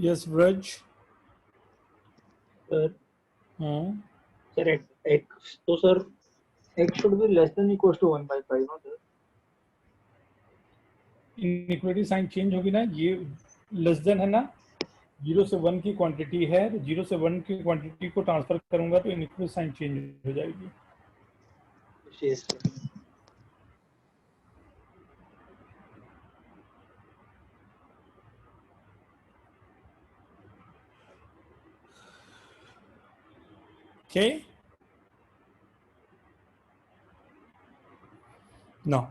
Yes, Raj. Sir, Hmm. sir, x, so sir, x should be less than equals to 1 by 5, no sir? Inequality sign change होगी ना, ये less than है ना, 0 से 1 की quantity है, 0 से 1 की क्वांटिटी को ट्रांसफर करूंगा तो इनइक्वालिटी साइन चेंज हो जाएगी. Yes, sir. Okay. No.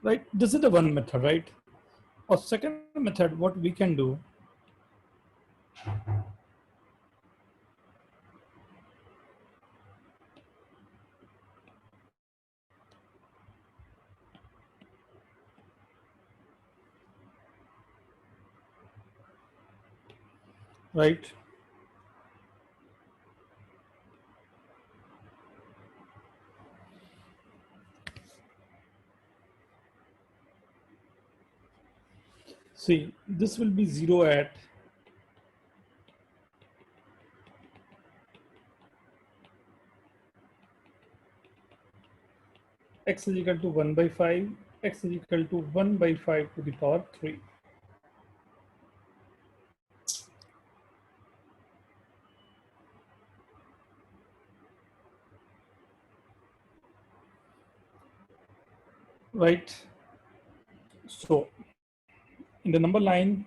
Right, this is the one method, right? Or second method, what we can do, right? See, this will be 0 at x is equal to 1 by 5, x is equal to 1 by 5 to the power 3. Right? So, in the number line,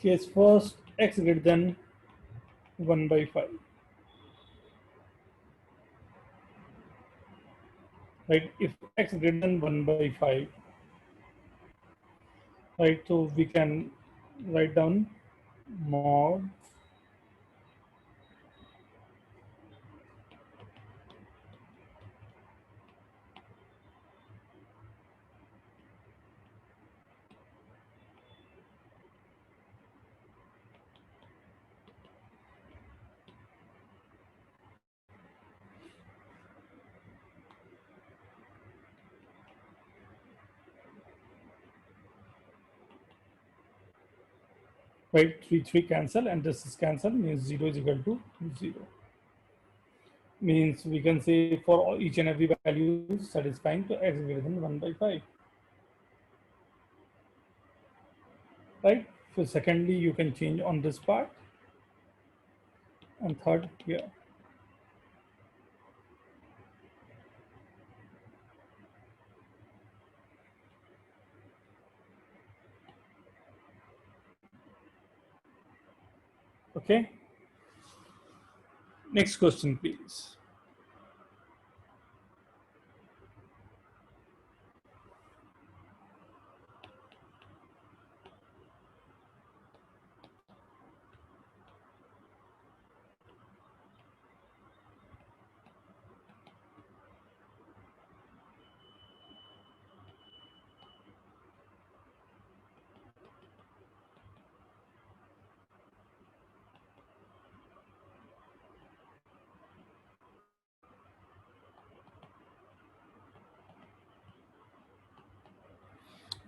case first, x greater than 1 by 5. Right? If x greater than 1 by 5, right? So we can write down mod, right? 3 cancel, and this is cancel, means 0 is equal to 0. Means we can say for each and every value satisfying to x greater than 1 by 5. Right? So secondly, you can change on this part, and third here. Okay. Next question, please.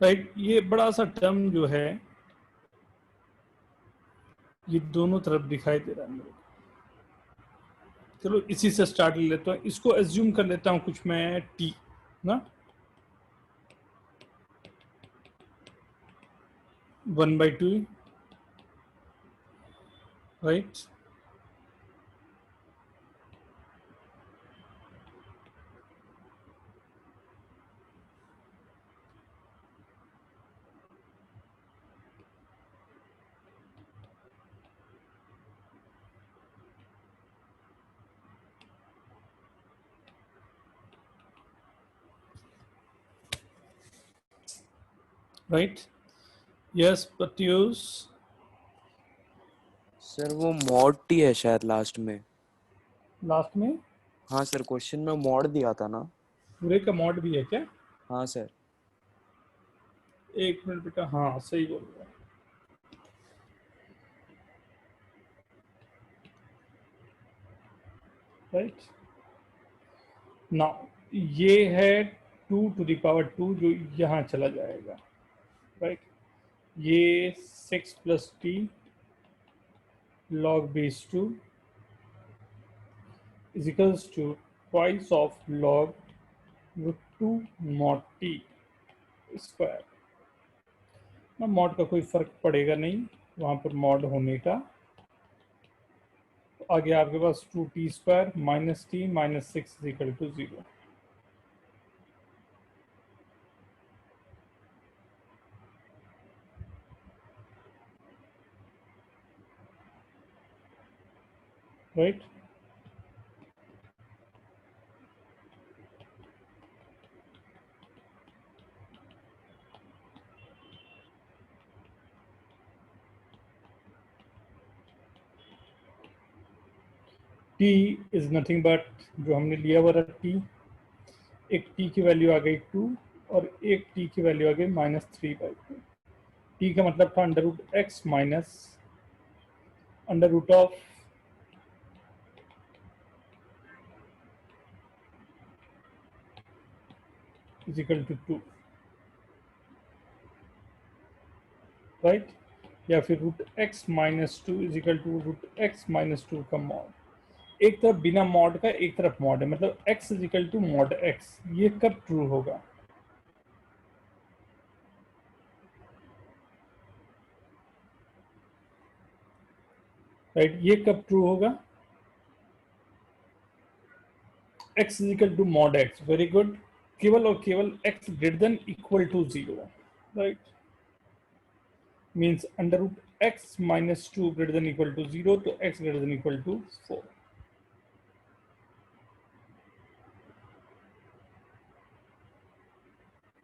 Right, ये बड़ा सा term जो है ये दोनों तरफ दिखाई दे रहा है मेरे को. चलो इसी से स्टार्ट ले लेता हूँ, इसको एज्यूम कर लेता हूँ कुछ मैं टी ना, 1 by 2, right. Right, yes Pratyush. Sir वो मॉड टी है शायद लास्ट में। लास्ट में हाँ सर, क्वेश्चन में मॉड दिया था ना। पूरे का मॉड भी है क्या? हाँ सर। एक मिनट बेटा, हाँ सही बोल रहा है। राइट नाउ ये है 2 to the power 2 जो यहाँ चला जाएगा। राइट ये 6 + t log base 2 is equals to twice of log √2 mod t square. ना मॉड का कोई फर्क पड़ेगा नहीं वहां पर मॉड होने का। तो आगे आपके पास 2t² - t - 6 = 0। Right t is nothing but जो हमने लिया हुआ था t। एक t की वैल्यू आ गई 2 और एक t की वैल्यू आ गई -3/2। t का मतलब था √x माइनस √of = 2। राइट या फिर √x - 2 = √x - 2 का मॉड। एक तरफ बिना मॉड का एक तरफ मॉड है, मतलब x = mod x। ये कब ट्रू होगा? राइट ये कब ट्रू होगा? x = mod x। Very good. केवल और केवल x > 0। राइट मीन्स √x - 2 > 0 तो x > 4।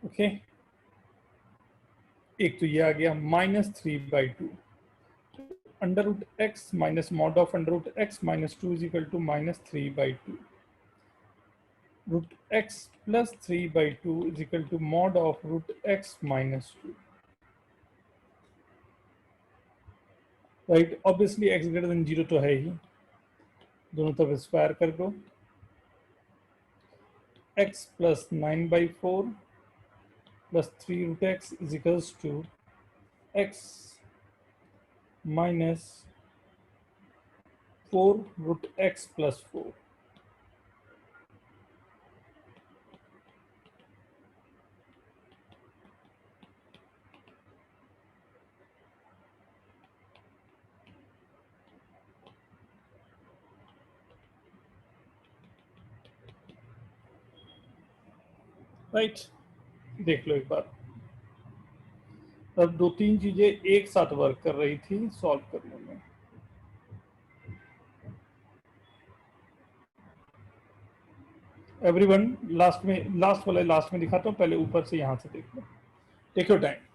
ओके एक तो ये आ गया -3/2 √x - mod of √x - 2 = -3/2 √x + 3/2 = mod of √x - 2। Right obviously x > 0 तो है ही, दोनों तरफ स्क्वायर कर दो। x + 9/4 + 3 √x = x minus 4 √x + 4। Right देख लो एक बार। अब 2-3 चीजें एक साथ वर्क कर रही थी सॉल्व करने में। एवरीवन लास्ट वाला लास्ट में दिखाता हूँ, पहले ऊपर से यहाँ से देख लो। Take your time.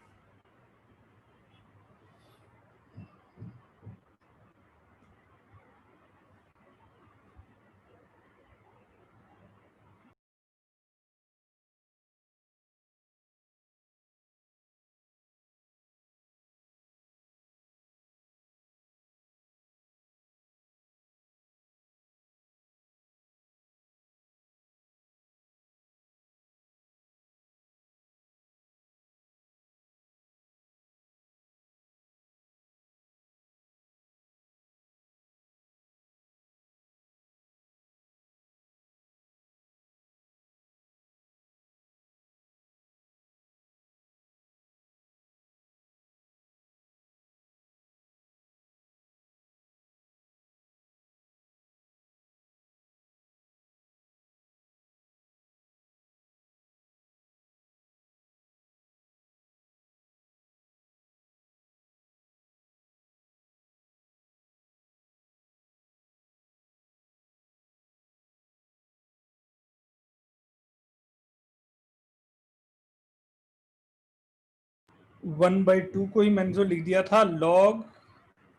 1/2 को ही मैंने जो लिख दिया था log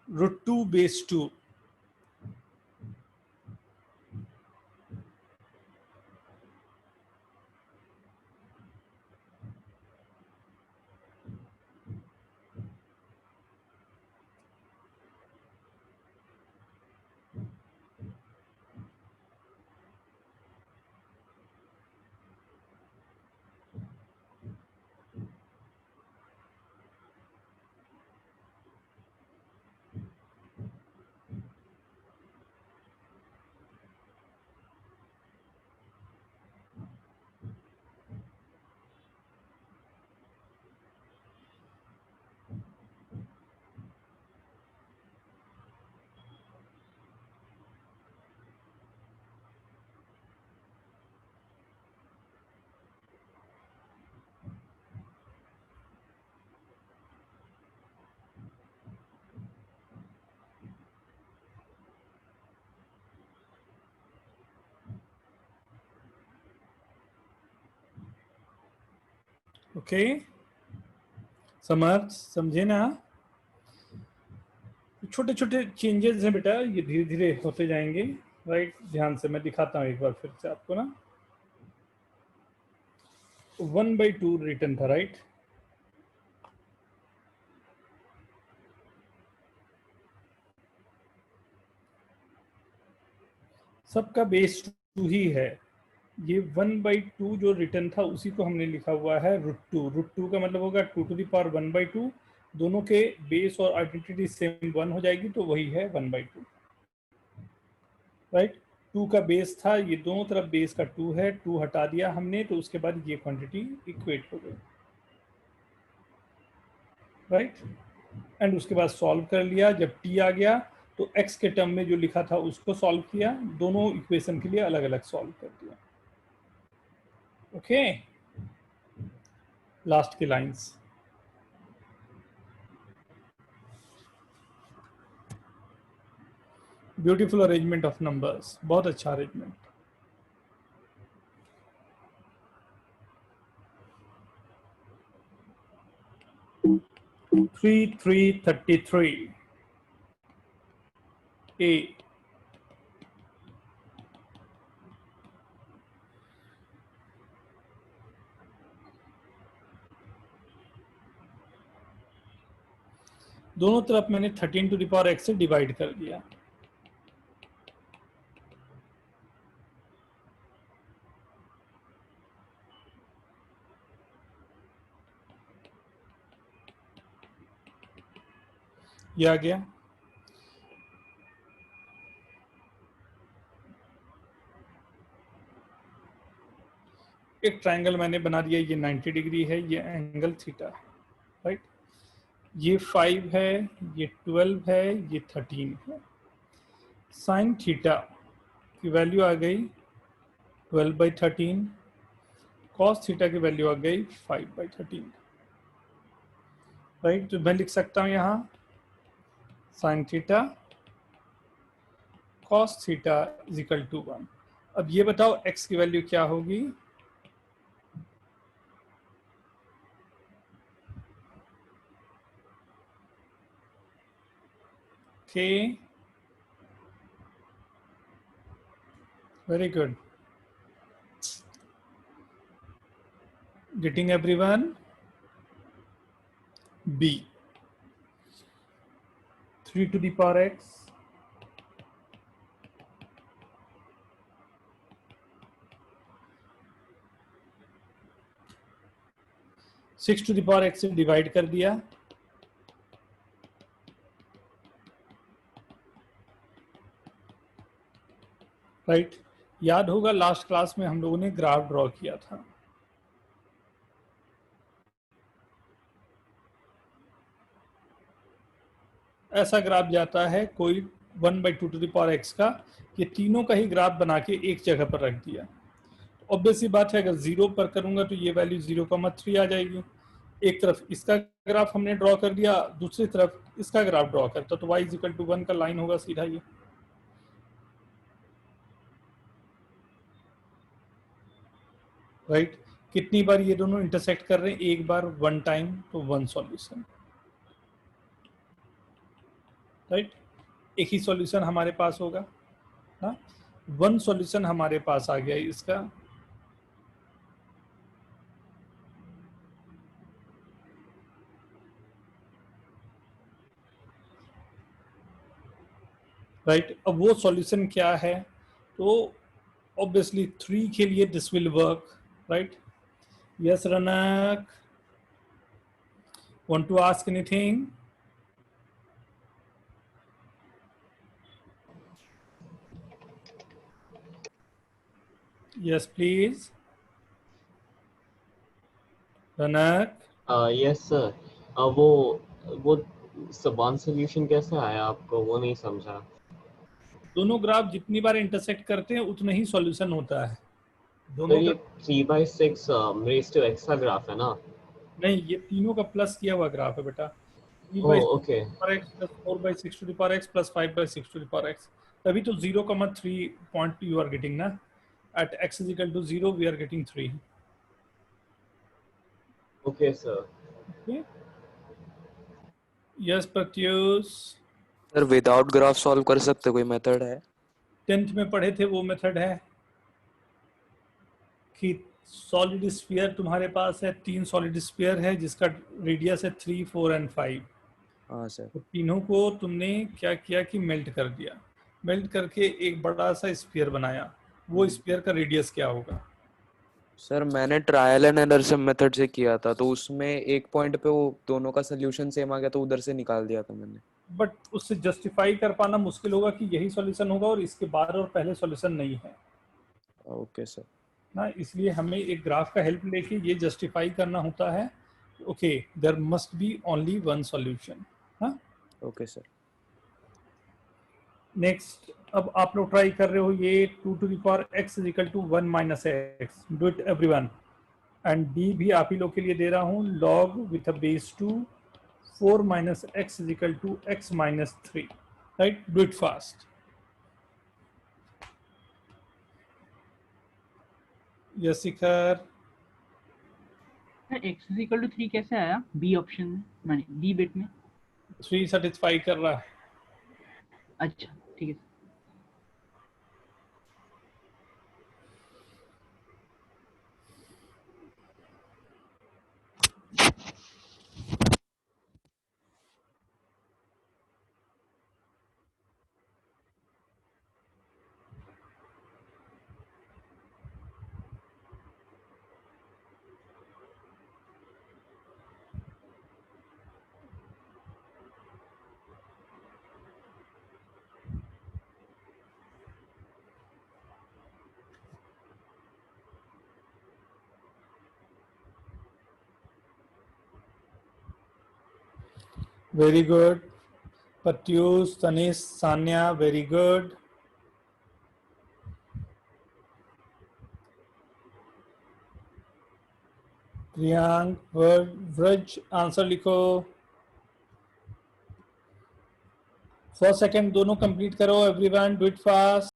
√2/2। ओके, समझे ना? छोटे छोटे चेंजेस हैं बेटा, ये धीरे धीरे होते जाएंगे। राइट, ध्यान से मैं दिखाता हूँ एक बार फिर से आपको ना। 1/2 रिटर्न था, राइट? सबका बेस 2 ही है। ये 1/2 जो रिटर्न था उसी को हमने लिखा हुआ है √2। √2 का मतलब होगा 2⁻1/2। दोनों के बेस और आइडेंटिटी सेम 1 हो जाएगी, तो वही है 1/2। राइट, 2 का बेस था, ये दोनों तरफ बेस का 2 है, 2 हटा दिया हमने, तो उसके बाद ये क्वांटिटी इक्वेट हो गई। राइट, एंड उसके बाद सॉल्व कर लिया। जब t आ गया तो x के टर्म में जो लिखा था उसको सॉल्व किया, दोनों इक्वेशन के लिए अलग अलग सॉल्व कर दिया। ओके, लास्ट की lines. Beautiful arrangement of numbers, बहुत अच्छा अरेंजमेंट। Three 333 A। दोनों तरफ मैंने 13⁻x से डिवाइड कर दिया। ये आ गया। एक ट्रायंगल मैंने बना दिया, ये 90 डिग्री है, ये एंगल थीटा है। राइट, ये 5 है, ये 12 है, ये 13 है। साइन थीटा की वैल्यू आ गई 12/13। कॉस थीटा की वैल्यू आ गई 5/13। राइट, तो मैं लिख सकता हूं यहां sine theta cos theta is equal to 1। अब ये बताओ x की वैल्यू क्या होगी? Okay, very good, getting everyone? B 3⁻x 6⁻x से डिवाइड कर दिया। राइट, याद होगा लास्ट क्लास में हम लोगों ने ग्राफ ड्रॉ किया था। ऐसा ग्राफ जाता है कोई 1/2 x का, ये तीनों का ही ग्राफ बना के एक जगह पर रख दिया। ऑब्वियस सी बात है, अगर 0 पर करूंगा तो ये वैल्यू 0,3 आ जाएगी। एक तरफ इसका ग्राफ हमने ड्रॉ कर दिया, दूसरी तरफ इसका ग्राफ ड्रॉ करता, तो y = 1 का लाइन होगा सीधा ये। राइट, कितनी बार ये दोनों इंटरसेक्ट कर रहे हैं? एक बार, वन टाइम, तो वन सॉल्यूशन, राइट। एक ही सॉल्यूशन हमारे पास होगा ना, वन सॉल्यूशन हमारे पास आ गया इसका। राइट, अब वो सॉल्यूशन क्या है? तो ऑब्वियसली 3 के लिए this will work, right. Yes Ranak, want to ask anything? Yes please, Ranak. Yes sir. वो सबान सोल्यूशन कैसे आया आपको, वो नहीं समझा। दोनों ग्राफ जितनी बार इंटरसेक्ट करते हैं उतना ही सॉल्यूशन होता है। सर दोनों ये का 3/6 रेज़ टू x का ग्राफ है ना। नहीं, ये तीनों का प्लस किया हुआ ग्राफ है बेटा। 3 oh by okay. x plus 4 by 6 to the power x plus 5 by 6 to the power x। तभी तो 0,3 पॉइंट यू आर गेटिंग ना, at x is equal to 0 we are getting 3। Okay sir. Yes Pratyush, sir without graph solve कर सकते, कोई method है? 10th में पढ़े थे वो मेथड है कि सॉलिड स्फीयर तुम्हारे पास है, 3 सॉलिड स्फीयर है जिसका रेडियस है 3, 4 एंड 5। हाँ सर। तो तीनों को तुमने क्या किया कि मेल्ट कर दिया, मेल्ट करके एक बड़ा सा स्फीयर बनाया। वो स्फीयर का रेडियस क्या होगा? सर मैंने ट्रायल एंड एरर से मेथड से किया था, तो उसमें एक पॉइंट पे वो दोनों का सोल्यूशन सेम आ गया, तो उधर से निकाल दिया था मैंने। बट उससे जस्टिफाई कर पाना मुश्किल होगा कि यही सॉल्यूशन होगा और इसके बाद और पहले सॉल्यूशन नहीं है ओके सर। ना। इसलिए हमें एक ग्राफ का हेल्प लेके ये जस्टिफाई करना होता है, okay there must be only one solution. हाँ, ओके सर। नेक्स्ट, अब आप लोग ट्राई कर रहे हो ये 2 to the power x is equal to 1 minus x, do it everyone. And D भी आप ही लोग के लिए दे रहा हूँ, log with a base 2 4 minus x is equal to x minus 3, right. Do it fast. Yes Shikhar, x is equal to 3 कैसे आया बी ऑप्शन में, माने बी बिट में? 3 सेटिस्फाई कर रहा है। अच्छा ठीक है। Very good. Pratyush, Tanish, Sanya, very good. Priyank, Vraj, answer लिखो। फर्स्ट सेकंड दोनों कंप्लीट करो everyone, do it fast.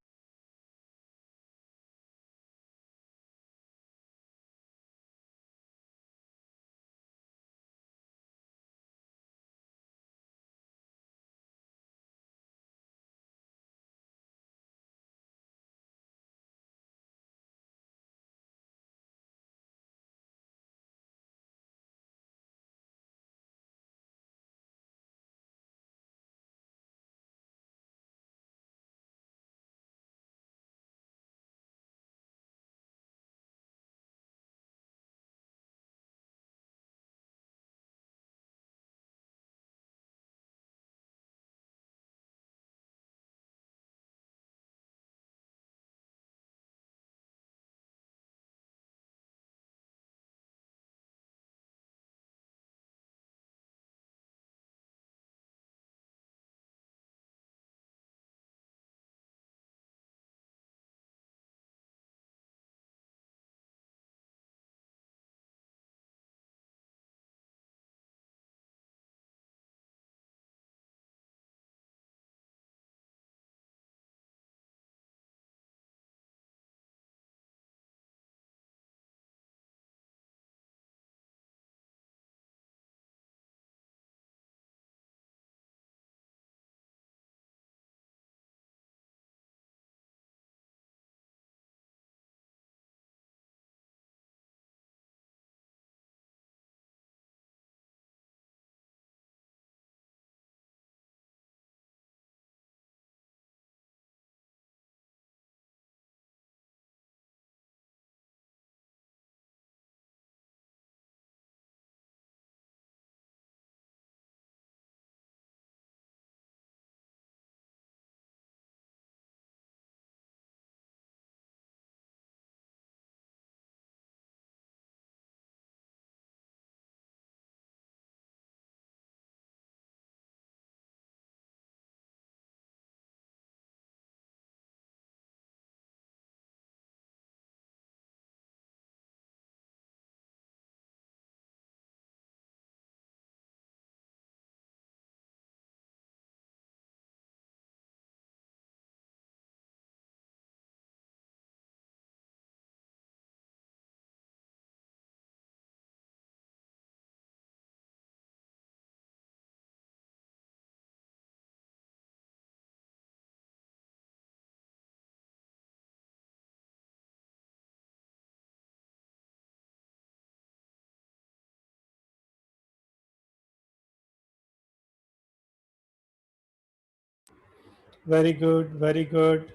Very good very good.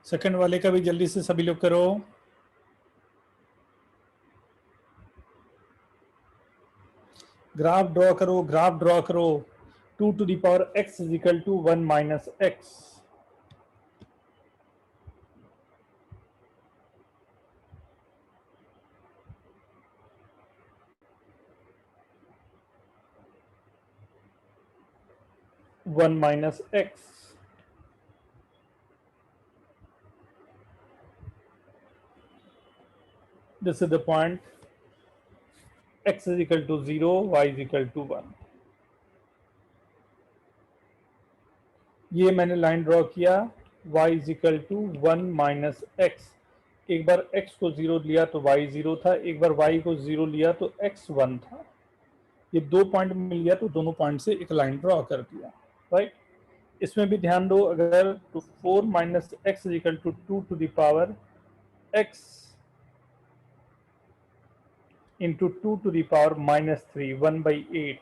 Second वाले का भी जल्दी से सभी लोग करो। ग्राफ ड्रॉ करो, ग्राफ ड्रॉ करो। 2 to the power x is equal to 1 minus x. One minus x. This is the point. X is equal to 0, y is equal to 1. ये मैंने लाइन ड्रॉ किया, y is equal to 1 minus x. एक बार x को 0 लिया तो y 0 था, एक बार y को 0 लिया तो x 1 था। ये 2 पॉइंट मिल गया तो दोनों पॉइंट से एक लाइन ड्रॉ कर दिया, राइट। इसमें भी ध्यान दो, अगर 4 minus x is equal to 2 to the power x into 2 to the power minus 3, 1 by 8.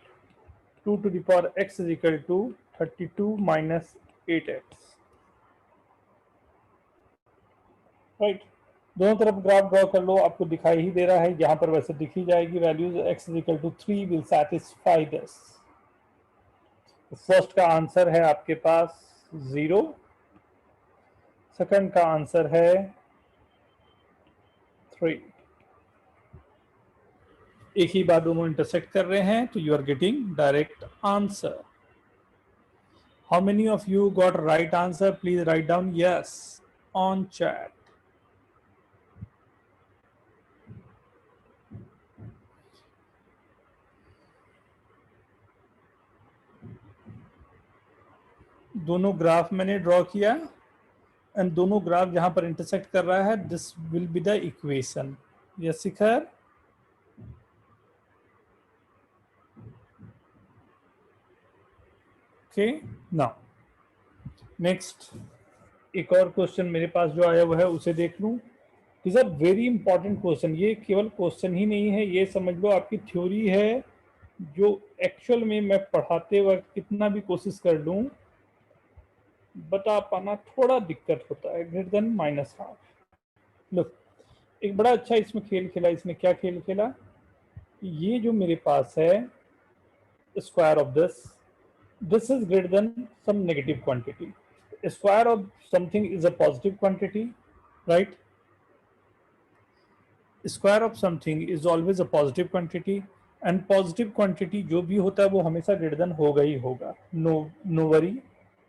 2 to the power x is equal to 32 minus 8x. Right, दोनों तरफ ग्राफ ड्रॉ कर लो, आपको दिखाई ही दे रहा है, यहाँ पर वैसे दिख ही जाएगी values. x is equal to 3 will satisfy this. First का आंसर है आपके पास 0, सेकंड का आंसर है 3। एक ही बार दोनों इंटरसेक्ट कर रहे हैं तो you are getting direct answer. How many of you got right answer? Please write down yes on chat. दोनों ग्राफ मैंने ड्रॉ किया एंड दोनों ग्राफ जहां पर इंटरसेक्ट कर रहा है, this will be the equation. Yes Shikhar, okay. Now next एक और क्वेश्चन मेरे पास जो आया हुआ है उसे देख लूं। This are very important question. ये केवल क्वेश्चन ही नहीं है, ये समझ लो आपकी थ्योरी है जो एक्चुअल में मैं पढ़ाते वक्त कितना भी कोशिश कर लूं बता पाना थोड़ा दिक्कत होता है। Greater than minus half. Look, एक बड़ा अच्छा इसमें खेल खेला। इसमें क्या खेल खेला? ये जो मेरे पास है square of this is greater than some negative quantity. Square of something is a positive quantity, right? Square of something is always a positive quantity and positive quantity जो भी होता है वो हमेशा ग्रेटर देन होगा ही होगा। No worry,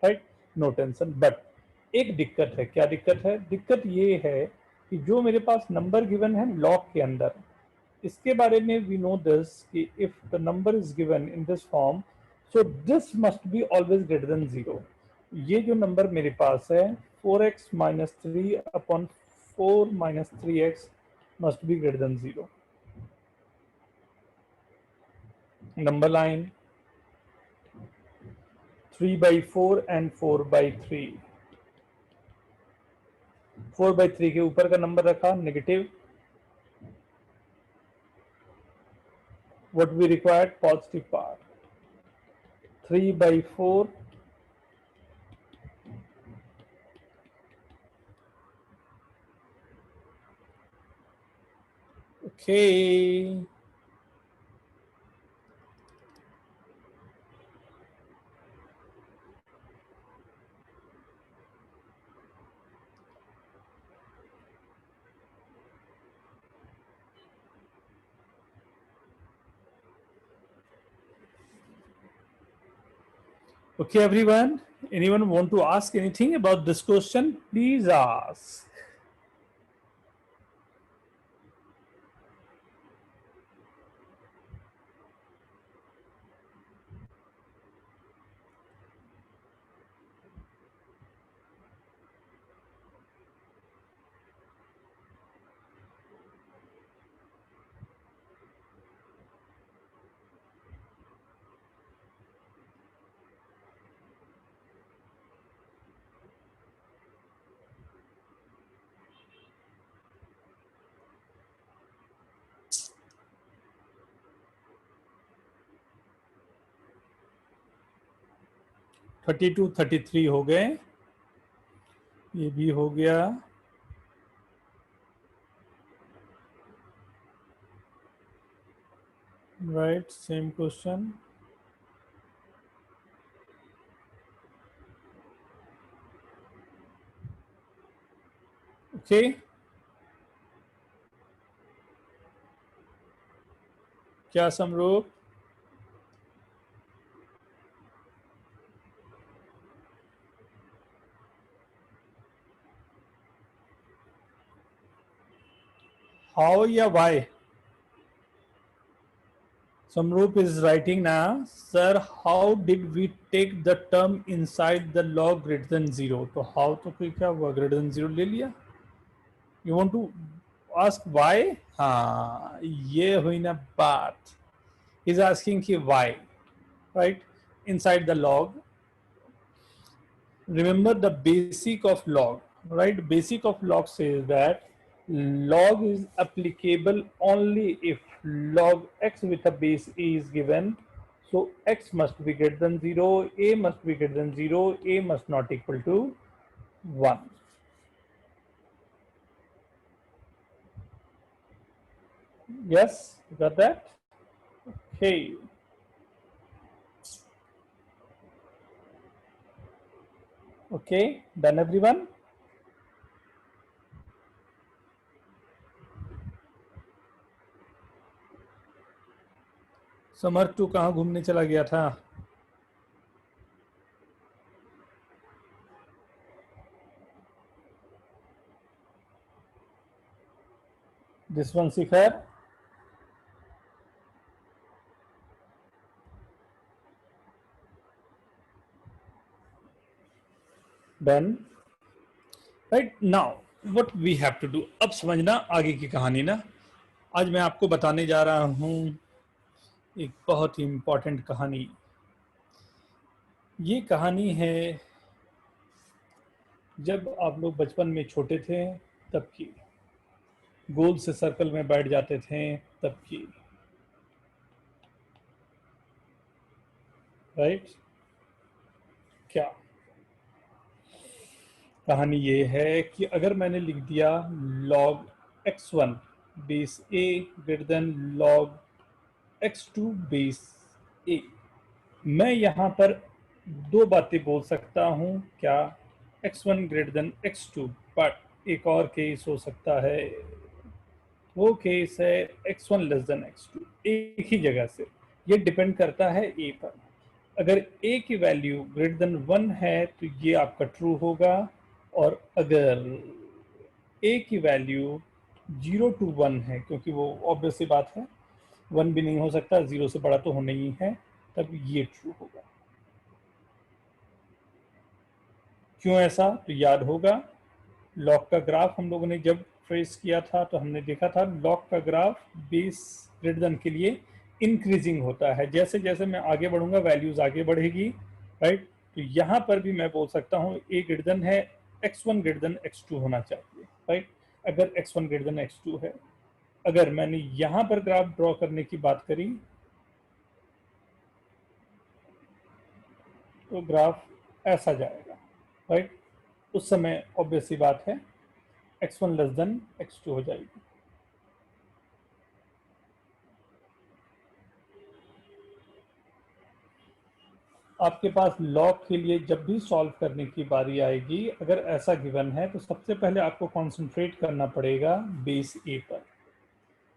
right, no tension. But एक दिक्कत है। क्या दिक्कत है? दिक्कत ये है कि जो मेरे पास नंबर गिवन है लॉग के अंदर, इसके बारे में वी नो दिस कि if the number is given in this form so this must be always greater than 0। ये जो नंबर मेरे पास है 4x minus 3 upon 4 minus 3x must be greater than 0. Number line 3 by 4 and 4 by 3. 4 by 3 के ऊपर का number रखा negative. What we required? Positive part. 3 by 4 okay. Okay, everyone. Anyone want to ask anything about this question? Please ask. $32, $33 हो गए। ये भी हो गया। Right, same question. ओके, क्या समरूप? हाउ या Y? Samroop is writing now, sir, how did we take the term inside the log greater than 0? तो how तो फिर क्या हुआ, greater than 0 ले लिया। You want to ask why? हाँ, ये हुई ना बात। He's asking कि why, right? Inside the log. Remember the basic of log, right? Basic of log says that log is applicable only if log x with a base a is given. So x must be greater than 0, a must be greater than 0, a must not equal to 1. Yes, you got that? Okay. Okay, done everyone? Samar टू कहाँ घूमने चला गया था? This one, Shikhar. Done. Right now, what we have to do? अब समझना आगे की कहानी ना। आज मैं आपको बताने जा रहा हूँ एक बहुत ही इम्पोर्टेंट कहानी। ये कहानी है जब आप लोग बचपन में छोटे थे तब की, गोल से सर्कल में बैठ जाते थे तब की। राइट? क्या कहानी ये है कि अगर मैंने लिख दिया log x1 base a greater than log x2 base a, मैं यहाँ पर दो बातें बोल सकता हूँ। क्या? x1 greater than x2, but एक और केस हो सकता है, वो केस है x1 लेस देन x2। एक ही जगह से, ये डिपेंड करता है a पर। अगर a की वैल्यू ग्रेटर देन 1 है तो ये आपका ट्रू होगा, और अगर a की वैल्यू 0 to 1 है, क्योंकि वो ऑब्वियस सी बात है, 1 भी नहीं हो सकता, 0 से बड़ा तो होना ही है, तब ये ट्रू होगा। क्यों ऐसा? तो याद होगा लॉग का ग्राफ हम लोगों ने जब ट्रेस किया था तो हमने देखा था लॉग का ग्राफ बेस ग्रेटर देन के लिए इंक्रीजिंग होता है। जैसे जैसे मैं आगे बढ़ूंगा वैल्यूज आगे बढ़ेगी। राइट? तो यहाँ पर भी मैं बोल सकता हूँ a ग्रेटर देन है x1 ग्रेटर देन x2 होना चाहिए। राइट? अगर x1 ग्रेटर देन x2 है। अगर मैंने यहाँ पर ग्राफ ड्रॉ करने की बात करी तो ग्राफ ऐसा जाएगा। राइट? उस समय ऑब्वियस सी बात है x1 लेस देन x2 हो जाएगी। आपके पास लॉग के लिए जब भी सॉल्व करने की बारी आएगी, अगर ऐसा गिवन है तो सबसे पहले आपको कंसंट्रेट करना पड़ेगा बेस ए पर।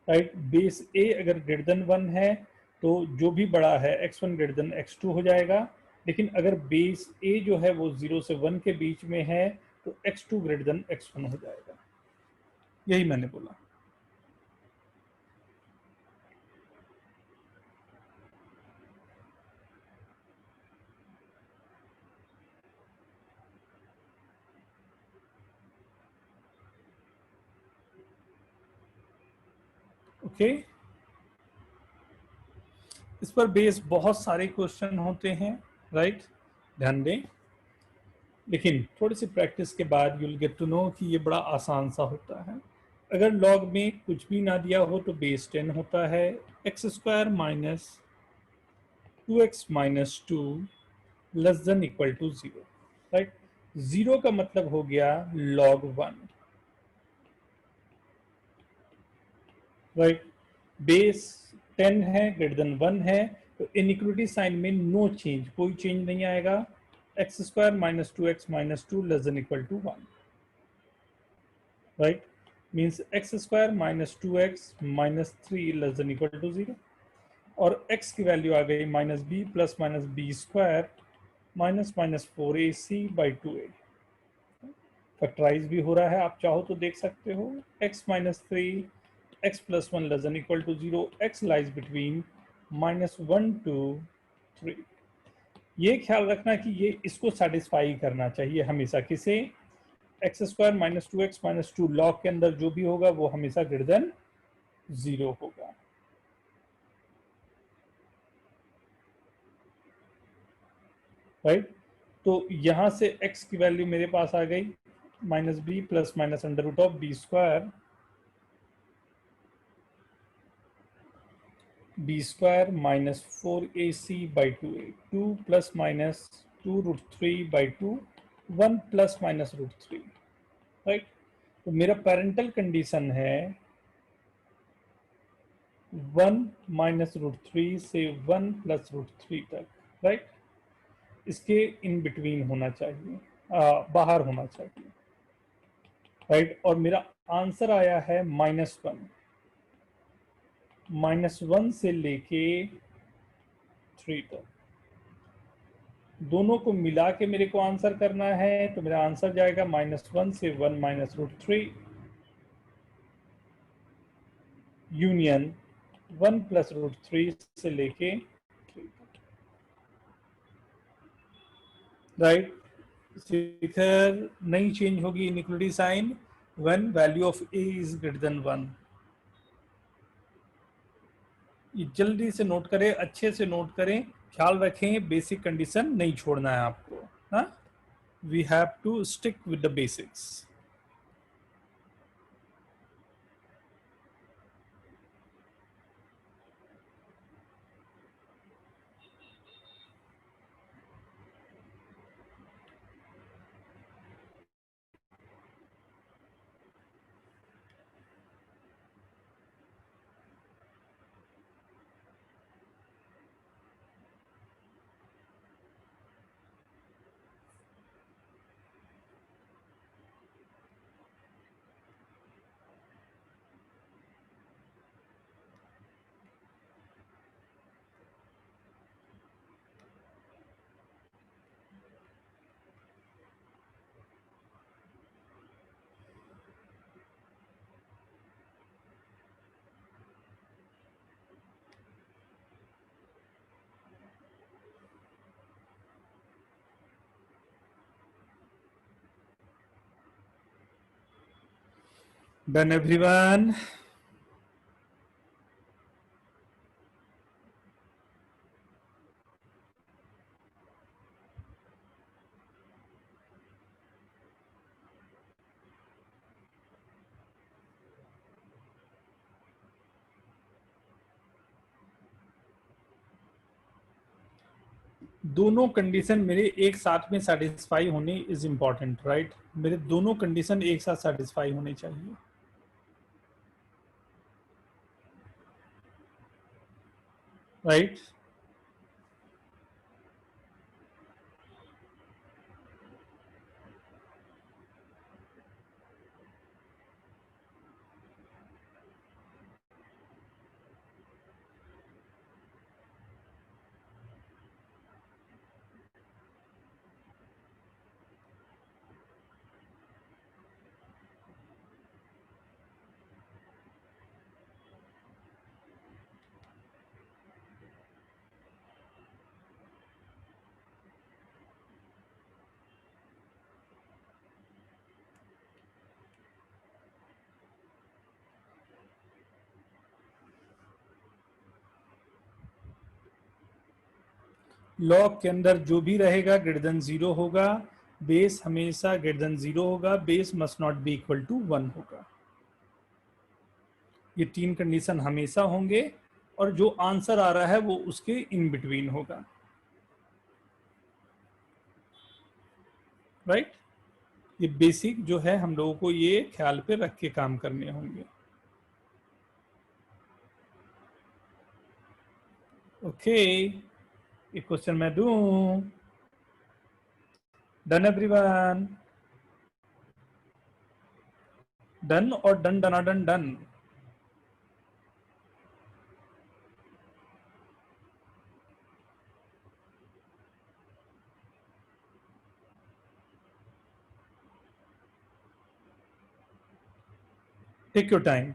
राइट? बेस ए अगर ग्रेटर देन 1 है तो जो भी बड़ा है x1 ग्रेटर देन x2 हो जाएगा, लेकिन अगर बेस ए जो है वो 0 से 1 के बीच में है तो x2 ग्रेटर देन x1 हो जाएगा। यही मैंने बोला। ओके? इस पर बेस बहुत सारे क्वेश्चन होते हैं। राइट? ध्यान दें, लेकिन थोड़ी सी प्रैक्टिस के बाद यूल गेट टू नो कि ये बड़ा आसान सा होता है। अगर लॉग में कुछ भी ना दिया हो तो बेस 10 होता है, x square minus 2x minus 2 less than equal to 0। Right? 0 का मतलब हो गया log 1, राइट। बेस 10 है, ग्रेटर देन 1 है, तो इनइक्वालिटी साइन में नो चेंज, कोई चेंज नहीं आएगा। X square minus 2x minus 2 less than equal to 1, right. Means x square minus 2x minus 3 less than equal to 0, और x की value आ गई minus B plus minus B square minus minus 4ac by 2a। Factorise भी हो रहा है, आप चाहो तो देख सकते हो। x minus 3 x plus 1 less than equal to 0, x lies between minus 1 to 3। ये ख्याल रखना कि ये इसको सेटिस्फाई करना चाहिए हमेशा, किसे? X square minus 2x minus 2 log के अंदर जो भी होगा वो हमेशा ग्रेटर देन 0 होगा, राइट। तो यहां से x की वैल्यू मेरे पास आ गई minus B plus minus under root of B square, B square minus 4ac by 2a, 2 plus minus 2 root 3 by 2, 1 plus minus root 3, right. तो मेरा पेरेंटल कंडीशन है 1 माइनस रूट 3 से 1 प्लस रूट 3 तक, राइट। इसके इन बिटवीन होना चाहिए, बाहर होना चाहिए, राइट। और मेरा आंसर आया है -1, -1 से लेके 3 तक, दोनों को मिला के मेरे को आंसर करना है। तो मेरा आंसर जाएगा -1 से 1 minus root 3 union 1 plus root 3 से लेके 3 तक, राइट। शिखर नहीं चेंज होगी inequality sign when value of a is greater than 1। ये जल्दी से नोट करें, अच्छे से नोट करें, ख्याल रखें, बेसिक कंडीशन नहीं छोड़ना है आपको। हाँ, we have to stick with the basics. Done everyone? दोनों कंडीशन मेरे एक साथ में सेटिस्फाई होने इज इम्पॉर्टेंट, राइट। मेरे दोनों कंडीशन एक साथ सेटिस्फाई होने चाहिए, राइट। लॉग के अंदर जो भी रहेगा ग्रेटर देन 0 होगा, बेस हमेशा ग्रेटर देन 0 होगा, base must not be equal to 1 होगा। ये तीन कंडीशन हमेशा होंगे, और जो आंसर आ रहा है वो उसके इन बिटवीन होगा, राइट। ये बेसिक जो है हम लोगों को ये ख्याल पे रख के काम करने होंगे। ओके, एक क्वेश्चन मैं दूं। Done everyone? डन और डन डनाडन done? Take your time.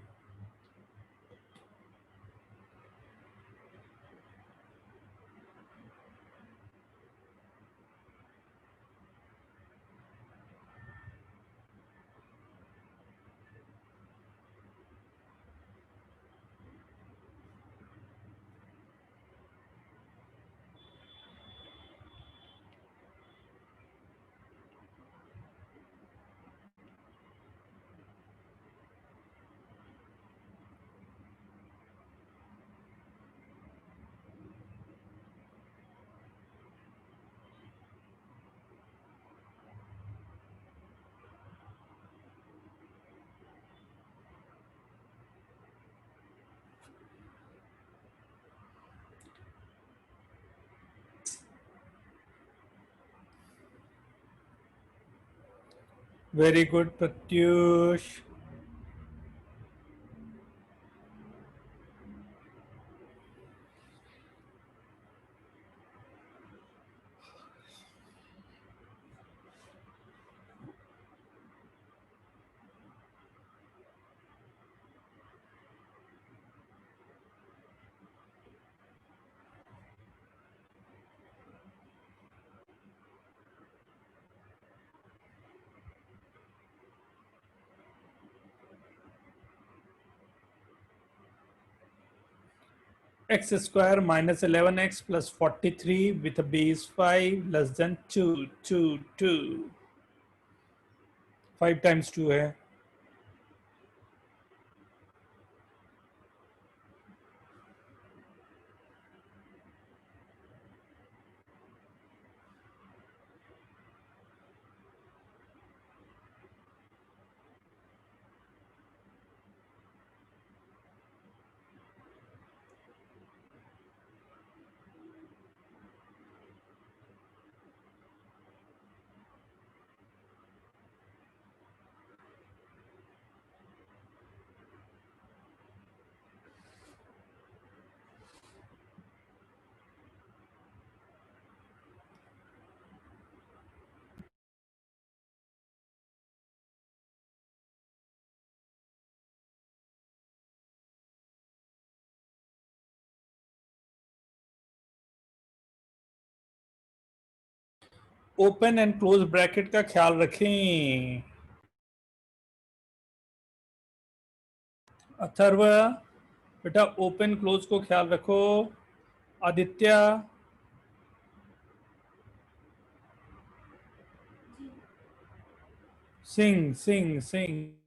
Very good Pratyush. X square minus 11x plus 43 with a base 5 less than 2, 2, 2. 5 times 2 है। ओपन एंड क्लोज ब्रैकेट का ख्याल रखें। अथर्व बेटा ओपन क्लोज को ख्याल रखो। Aditya Singh Singh Singh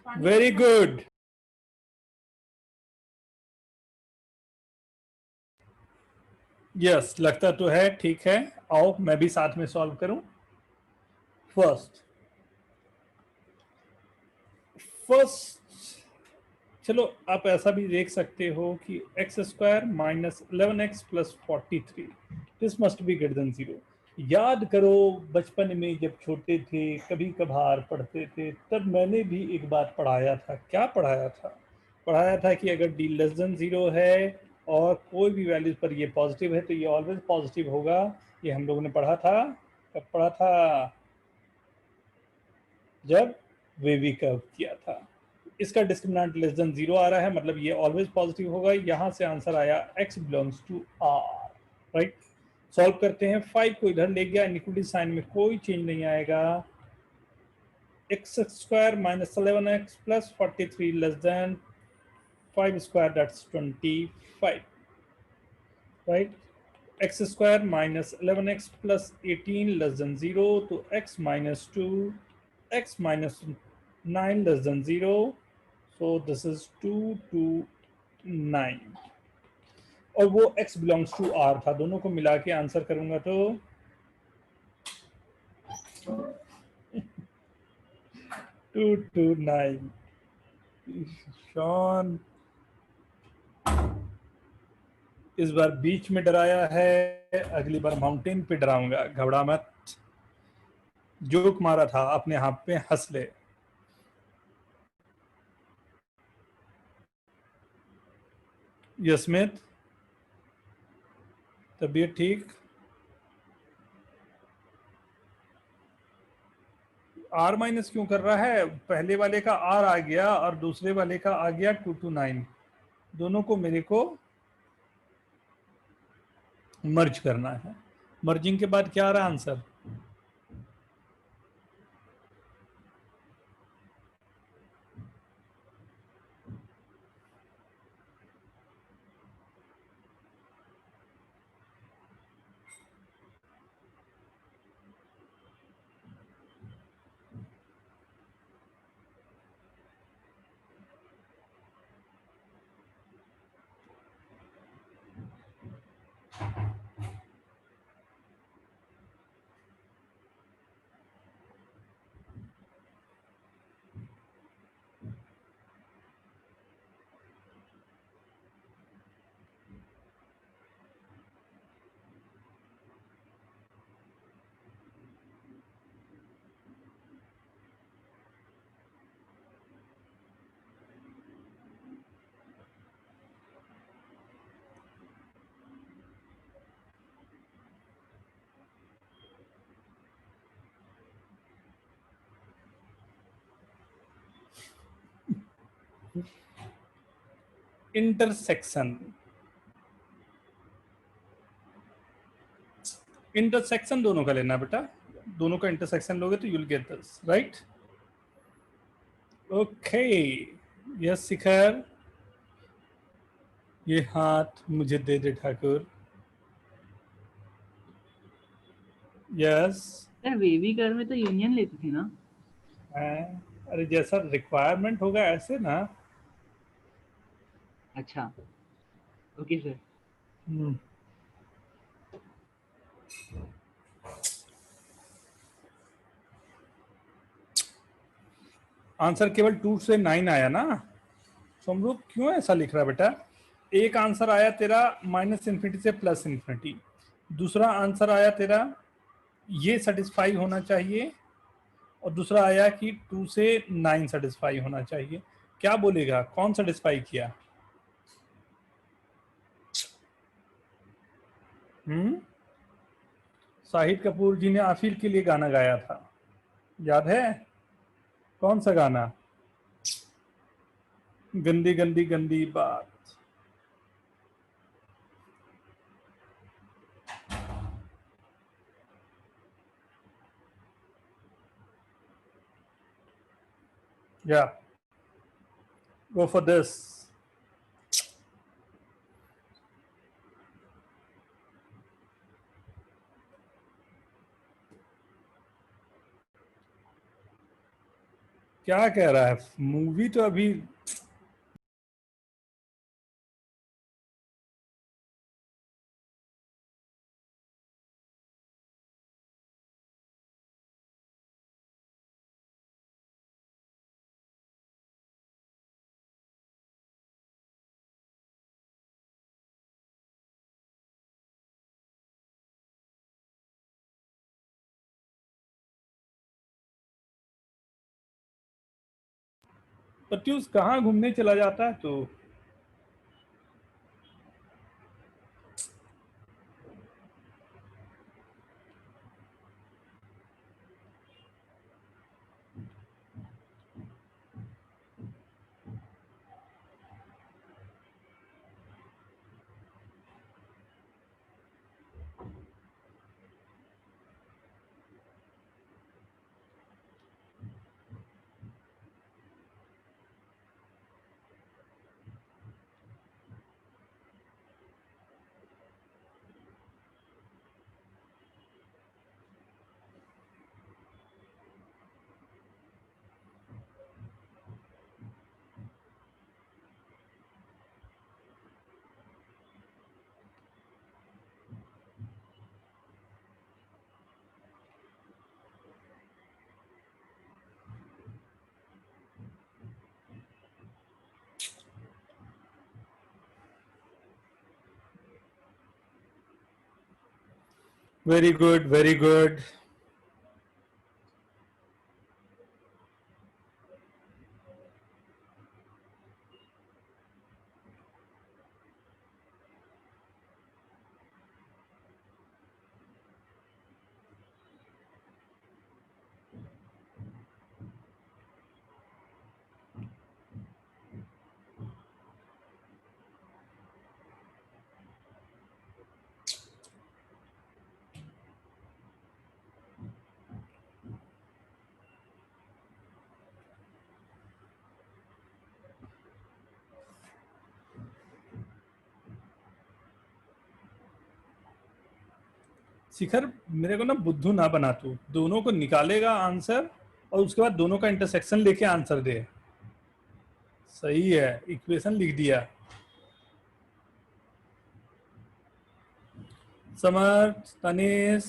very good. Yes, लगता तो है। ठीक है, आओ मैं भी साथ में सॉल्व करूं। फर्स्ट चलो आप ऐसा भी देख सकते हो कि x square minus 11x plus 43, this must be greater than 0। याद करो बचपन में जब छोटे थे कभी कभार पढ़ते थे, तब मैंने भी एक बात पढ़ाया था। क्या पढ़ाया था? पढ़ाया था कि अगर d लेस देन 0 है और कोई भी वैल्यूज पर ये पॉजिटिव है तो ये ऑलवेज पॉजिटिव होगा। ये हम लोगों ने पढ़ा था। कब पढ़ा था? जब वेवी कर्व किया था। इसका डिस्क्रिमिनेंट लेस देन 0 आ रहा है, मतलब ये ऑलवेज पॉजिटिव होगा। यहां से आंसर आया x belongs to r, right. Solve करते हैं। 5 को इधर ले गया, इनइक्वलिटी साइन में कोई चेंज नहीं आएगा। x square minus 11x plus 43 less than 5 square, that's 25, right. x square minus 11x plus 18 less than 0, तो x minus 2, x minus 9 less than 0, so this is 2 to 9, और वो x belongs to r था। दोनों को मिला के answer करूंगा तो 2 to 9। शॉन इस बार बीच में डराया है, अगली बार माउंटेन पे डराऊंगा। घबरा मत। जोक मारा था, अपने आप पे हंस ले। यस्मित, तबीयत ठीक? आर माइनस क्यों कर रहा है? पहले वाले का आर आ गया और दूसरे वाले का आ गया 2 to 9। दोनों को मेरे को मर्ज करना है। मर्जिंग के बाद क्या आ रहा आंसर? इंटरसेक्शन। इंटरसेक्शन दोनों का लेना बेटा, दोनों का इंटरसेक्शन लोगे तो you will get this, right. Okay, yes Shikhar, ये हाथ मुझे दे दे ठाकुर। यस। सर वेवी कर में तो यूनियन लेती थी ना? अरे जैसा रिक्वायरमेंट होगा ऐसे ना। अच्छा, ओके सर। आंसर केवल 2 से 9 आया ना। सोमरूप क्यों ऐसा लिख रहा है बेटा? एक आंसर आया तेरा माइनस इन्फिनिटी से प्लस इन्फिनिटी, दूसरा आंसर आया तेरा ये सेटिस्फाई होना चाहिए, और दूसरा आया कि 2 से 9 सेटिस्फाई होना चाहिए। क्या बोलेगा, कौन सेटिस्फाई किया? शाहिद कपूर जी ने आफिल के लिए गाना गाया था, याद है? कौन सा गाना? गंदी गंदी गंदी बात। या गो फॉर दिस। क्या कह रहा है? मूवी तो अभी प्रत्युष कहाँ घूमने चला जाता है तो? Very good, very good. Shikhar, मेरे को ना बुद्धू ना बना तू. दोनों को निकालेगा आंसर और उसके बाद दोनों का इंटरसेक्शन लेके आंसर दे. सही है, इक्वेशन लिख दिया. समर्थ, तनेश,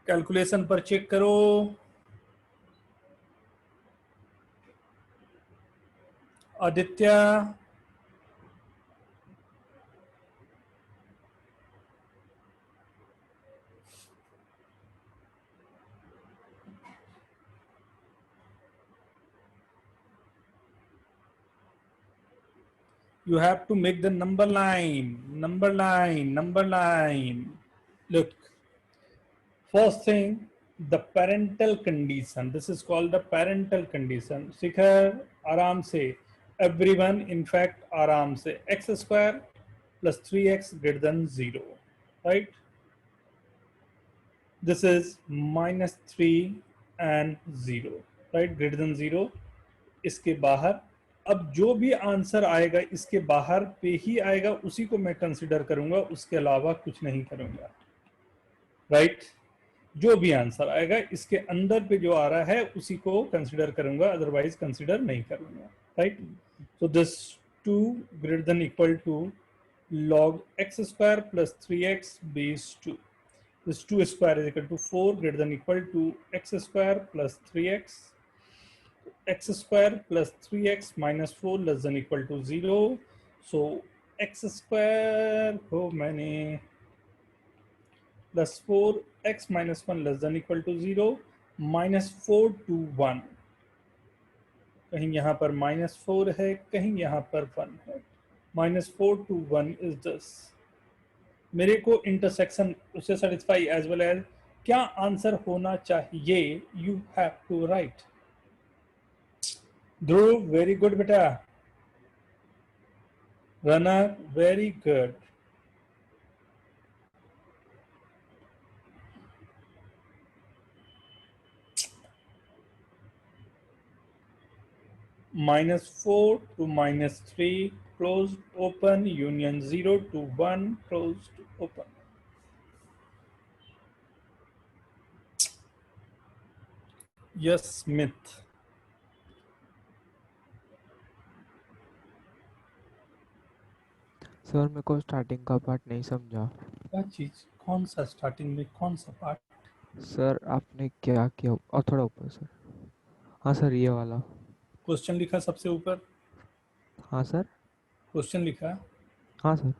कैलकुलेशन पर चेक करो. Aditya, you have to make the number line, number line, number line. Look, first thing, the parental condition. This is called the parental condition. Shikhar, आराम से. Everyone, in fact, आराम से. X square plus 3x greater than 0, right? This is minus 3 and 0, right? Greater than 0. इसके बाहर, अब जो भी answer आएगा इसके बाहर पे ही आएगा, उसी को मैं कंसिडर करूंगा, उसके अलावा कुछ नहीं करूंगा, राइट? जो भी आंसर आएगा इसके अंदर पे जो आ रहा है उसी को कंसिडर करूंगा, अदरवाइज कंसिडर नहीं करूंगा, right? So this 2 greater than equal to log x square plus 3x base 2. This 2 square is equal to 4 greater than equal to x square plus 3x. X square plus 3x minus 4 less than equal to 0. So x square को मैंने plus 4x minus 1 less than equal to 0 minus 4 to 1. कहीं यहाँ पर minus 4 है, कहीं यहाँ पर 1 है. minus 4 to 1 is this. मेरे को इंटरसेक्शन उससे सेटिस्फाई एज वेल एज क्या आंसर होना चाहिए, you have to write. Dhruv, very good बेटा. Runner, very good. -4 to -3 closed open union 0 to 1 closed open. Yes, Smith. Sir मेरे को स्टार्टिंग का पार्ट नहीं समझा। क्या चीज? कौन सा स्टार्टिंग में कौन सा पार्ट? सर आपने क्या किया, और थोड़ा ऊपर सर। हाँ सर, ये वाला। क्वेश्चन लिखा सबसे ऊपर, हाँ सर। क्वेश्चन लिखा, हाँ सर।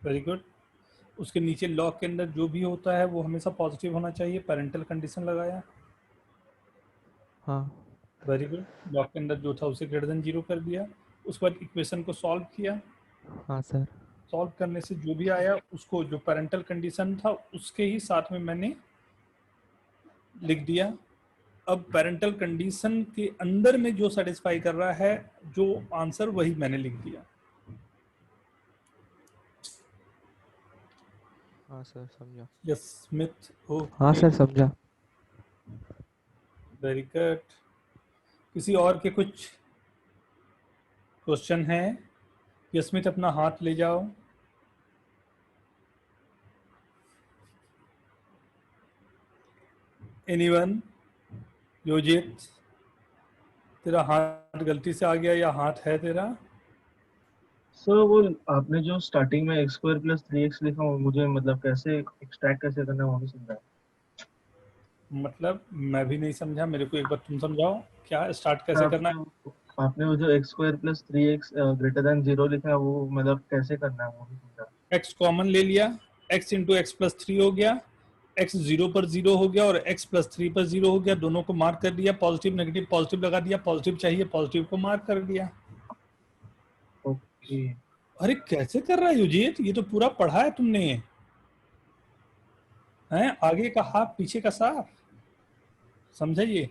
Very good. उसके नीचे लॉग के अंदर जो भी होता है वो हमेशा पॉजिटिव होना चाहिए, पेरेंटल कंडीशन लगाया, हाँ। Very good. लॉग के अंदर जो था उसे ग्रेटर देन 0 कर दिया। उसके बाद इक्वेशन को सॉल्व किया, हाँ सर। सॉल्व करने से जो भी आया उसको जो पेरेंटल कंडीशन था उसके ही साथ में मैंने लिख दिया। अब पेरेंटल कंडीशन के अंदर में जो सेटिस्फाई कर रहा है जो आंसर, वही मैंने लिख दिया। हाँ सर समझा। यस स्मिथ, हाँ ओके, सर समझा। Very good. किसी और के कुछ क्वेश्चन है? यस्मित अपना हाथ ले जाओ। एनीवन? योजित, तेरा हाथ गलती से आ गया या हाथ है तेरा? सर वो आपने जो स्टार्टिंग में एक्स स्क्वायर प्लस 3x लिखा, वो मुझे मतलब कैसे एक्सट्रैक्ट कैसे करना है वो नहीं समझा। मतलब मैं भी नहीं समझा, मेरे को एक बार तुम समझाओ क्या स्टार्ट कैसे करना है। आपने वो जो x square plus 3x greater than 0 लिखा है, वो मतलब कैसे करना है वो नहीं समझा। एक्स कॉमन ले लिया, एक्स इंटू एक्स प्लस 3 हो गया, एक्स 0 पर 0 हो गया और एक्स प्लस 3 पर 0 हो गया, दोनों को मार्क कर दिया, पॉजिटिव नेगेटिव पॉजिटिव लगा दिया, पॉजिटिव चाहिए पॉजिटिव को मार्क कर दिया। ओके। अरे कैसे कर रहा है युजीत, ये तो पूरा पढ़ा है तुमने, हैं? आगे का हाफ पीछे का साफ, समझा ये?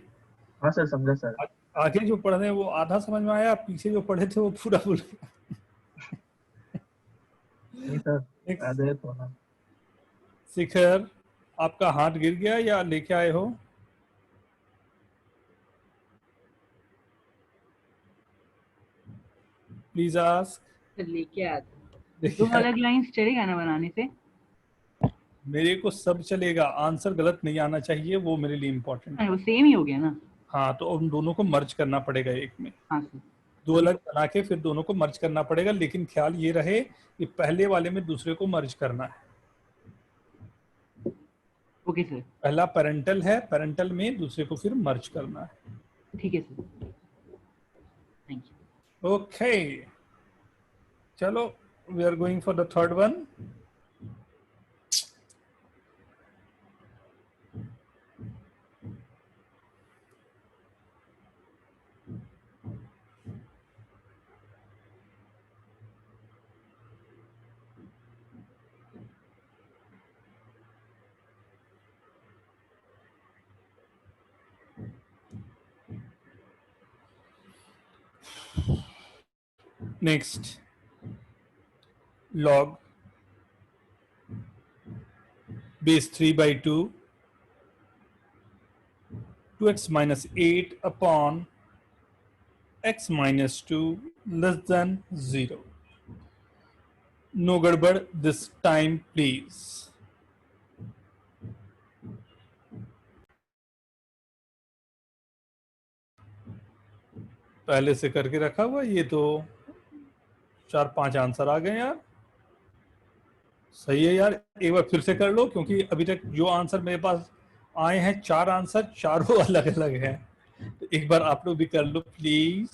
हाँ सर समझा सर। आगे जो पढ़ रहे हैं वो आधा समझ में आया, पीछे जो पढ़े थे वो पूरा भूल गया। नहीं सर, याद है तो ना। शिखर, आपका हाथ गिर गया या लेके आए हो? Please ask. सर लेके आया था। दो अलग लाइंस चलेगा ना बनाने से? मेरे को सब चलेगा, आंसर गलत नहीं आना चाहिए, वो मेरे लिए इम्पोर्टेंट है। वो सेम ही हो गया ना? हाँ, तो उन दोनों को मर्ज करना पड़ेगा एक में, हाँ सर। दो अलग बना के फिर दोनों को मर्ज करना पड़ेगा, लेकिन ख्याल ये रहे कि पहले वाले में दूसरे को मर्ज करना है। Okay sir. पहला पेरेंटल है, पेरेंटल में दूसरे को फिर मर्ज करना है। ठीक है सर, थैंक यू। ओके, चलो, we are going for the third one. Next, log base 3 by 2 2x minus 8 upon x minus 2 less than 0. No gadbad this time please. पहले से करके रखा हुआ, ये तो 4-5 आंसर आ गए यार। सही है यार, एक बार फिर से कर लो, क्योंकि अभी तक जो आंसर मेरे पास आए हैं 4 आंसर, चारों अलग अलग हैं। तो एक बार आप लोग भी कर लो प्लीज।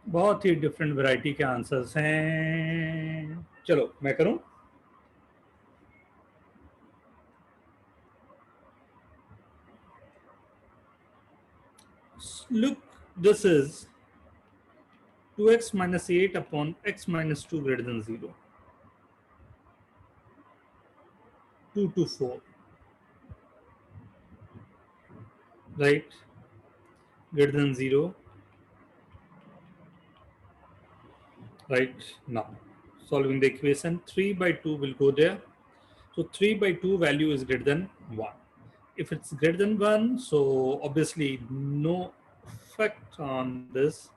बहुत ही डिफरेंट वैरायटी के आंसर्स हैं। चलो मैं करूं। Look, this is 2x minus 8 upon x minus 2 greater than 0. 2 to 4. Right? Greater than 0. Right? Now, solving the equation, 3 by 2 will go there. So 3 by 2 value is greater than 1. If it's greater than 1, so obviously no effect on this.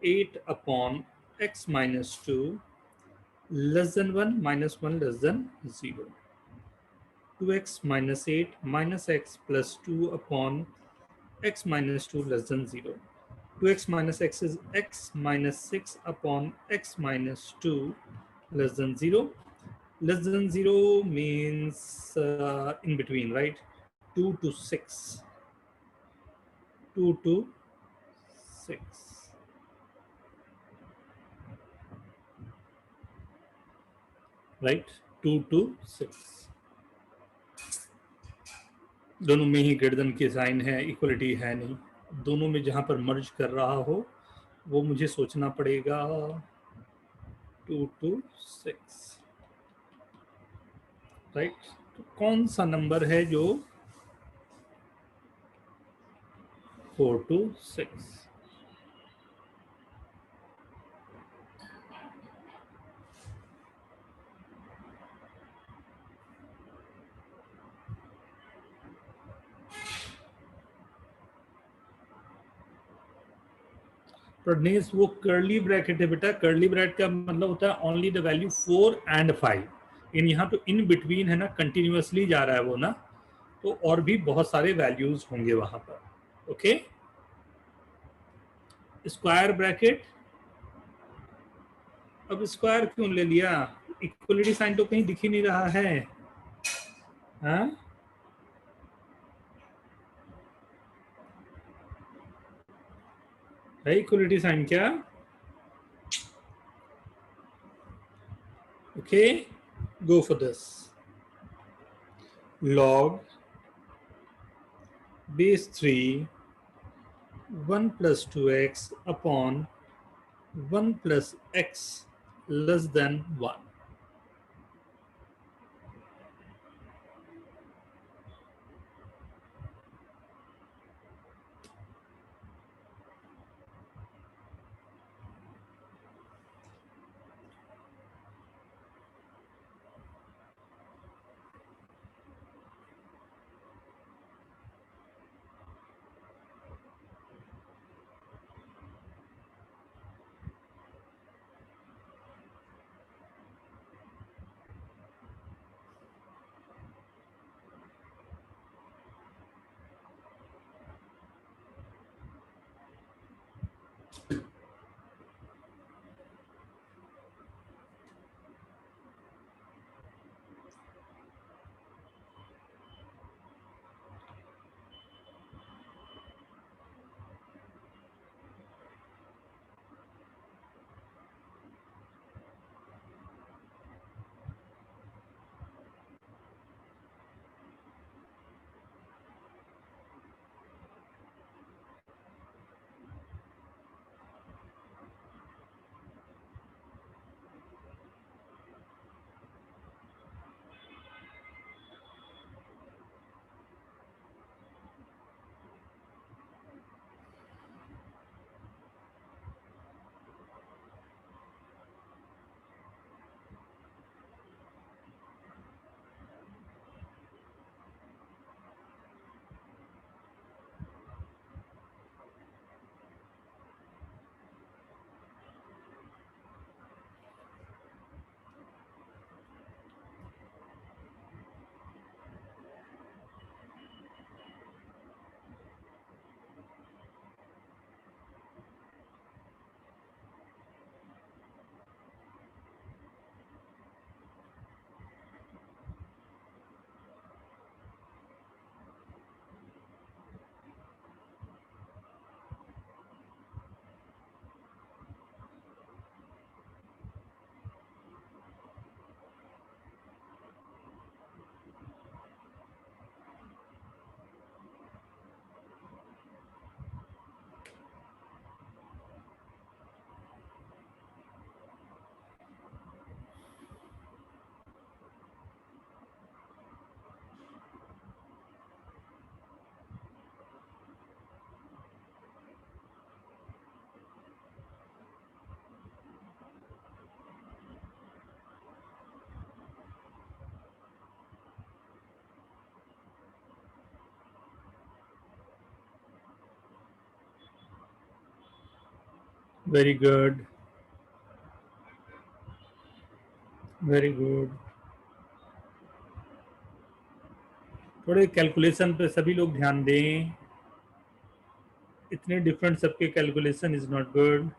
8 upon x minus 2 less than 1 minus 1 less than 0. 2x minus 8 minus x plus 2 upon x minus 2 less than 0. 2x minus x is x minus 6 upon x minus 2 less than 0. Less than 0 means in between, right? 2 to 6. 2 to 6. Right? 2 to 6. दोनों में ही greater than की sign है, equality है नहीं। दोनों में जहां पर मर्ज कर रहा हो वो मुझे सोचना पड़ेगा। 2 to 6, राइट? तो कौन सा नंबर है जो 4 to 6? प्रज्ञेश, वो कर्ली ब्रैकेट है बेटा। कर्ली ब्रैकेट का मतलब होता है ओनली द वैल्यू 4 and 5। इन यहाँ तो इन बिटवीन है ना, कंटिन्यूअसली जा रहा है वो ना, तो और भी बहुत सारे वैल्यूज होंगे वहां पर। ओके, स्क्वायर ब्रैकेट, अब स्क्वायर क्यों ले लिया? इक्वलिटी साइन तो कहीं दिख ही नहीं रहा है। हाँ, है इक्वलिटी साइन क्या? Okay, go for this. Log base 3 1 plus 2x upon 1 plus x less than 1. Very good, very good. थोड़े कैलकुलेशन पे सभी लोग ध्यान दें, इतने डिफरेंट सबके calculation is not good.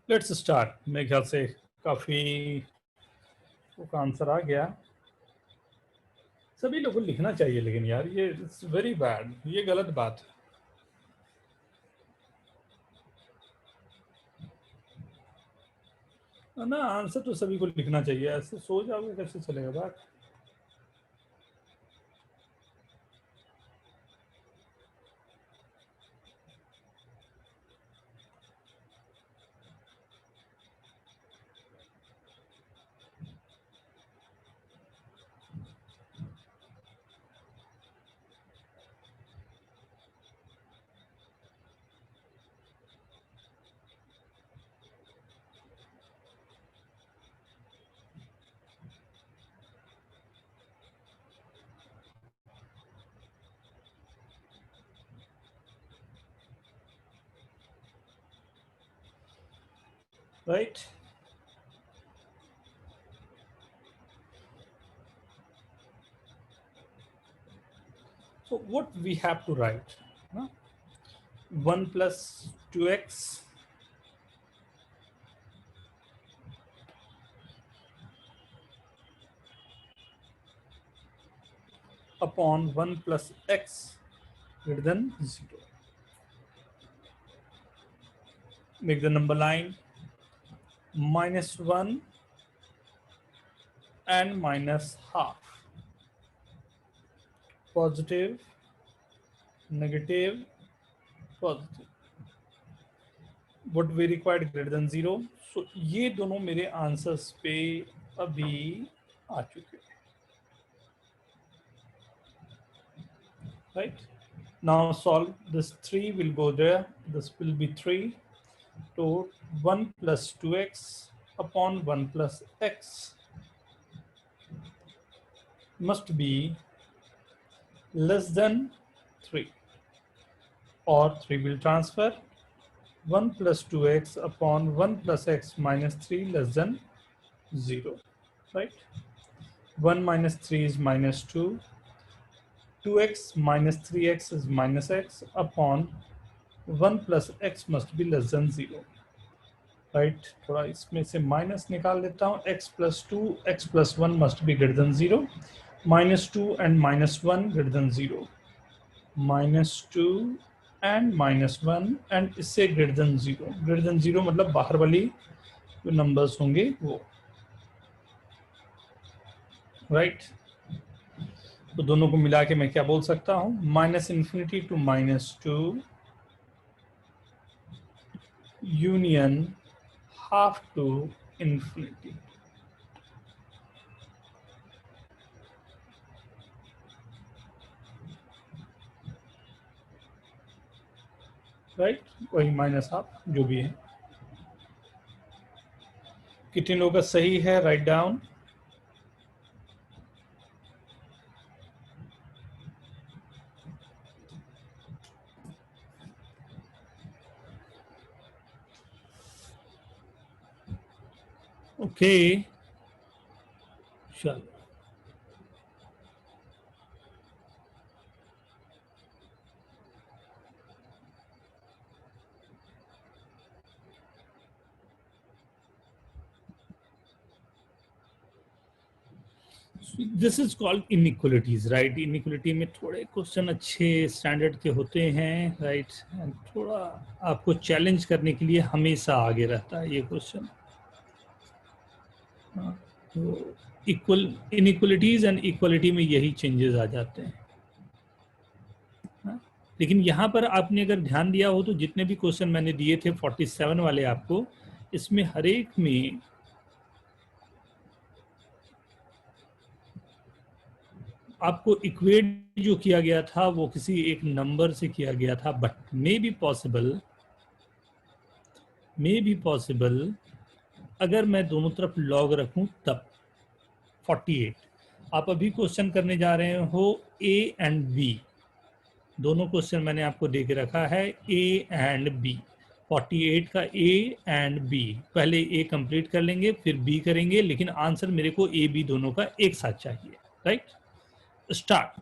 Let's start. मेरे ख्याल से काफी का आंसर आ गया। सभी लोगों को लिखना चाहिए, लेकिन यार ये इट्स वेरी बैड, ये गलत बात है। ना आंसर तो सभी को लिखना चाहिए, ऐसे सो जाओगे कैसे चलेगा बात। Right, so what we have to write, no? 1 plus 2x upon 1 plus x greater than 0. Make the number line -1 and minus half. Positive, negative, positive. What we required greater than 0. So ये दोनों मेरे answers पे अभी आ चुके हैं, right? Now solve this. 3 will go there, this will be 3. So 1 plus 2x upon 1 plus x must be less than 3, or 3 will transfer. 1 plus 2x upon 1 plus x minus 3 less than 0, right? 1 minus 3 is minus 2. 2x minus 3x is minus x upon 1 plus x must be less than 0, right? थोड़ा इसमें से minus निकाल लेता हूँ। x plus 2, x plus 1 must be greater than 0. minus 2 and minus 1 greater than 0. minus 2 and minus 1 and इससे greater than 0. greater than 0 मतलब बाहर वाली जो नंबर्स होंगे वो, राइट? तो दोनों को मिला के मैं क्या बोल सकता हूँ? -∞ to -2 union half to infinity. Right, वही माइनस हाफ जो भी है। कितने लोगों का सही है? Write down. ओके, चलो this is called inequalities, right. Inequality में थोड़े क्वेश्चन अच्छे स्टैंडर्ड के होते हैं, राइट, एंड थोड़ा आपको चैलेंज करने के लिए हमेशा आगे रहता है ये क्वेश्चन। तो इनइक्वलिटीज एंड इक्वलिटी में यही चेंजेस आ जाते हैं। लेकिन यहाँ पर आपने अगर ध्यान दिया हो तो जितने भी क्वेश्चन मैंने दिए थे 47 वाले आपको, इसमें हर एक में आपको इक्वेट जो किया गया था वो किसी एक नंबर से किया गया था, बट मे बी पॉसिबल अगर मैं दोनों तरफ लॉग रखूं तब 48। आप अभी क्वेश्चन करने जा रहे हो ए एंड बी, दोनों क्वेश्चन मैंने आपको दे के रखा है ए एंड बी। 48 का ए एंड बी, पहले ए कंप्लीट कर लेंगे फिर बी करेंगे, लेकिन आंसर मेरे को ए बी दोनों का एक साथ चाहिए, राइट। स्टार्ट।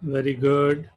Very good.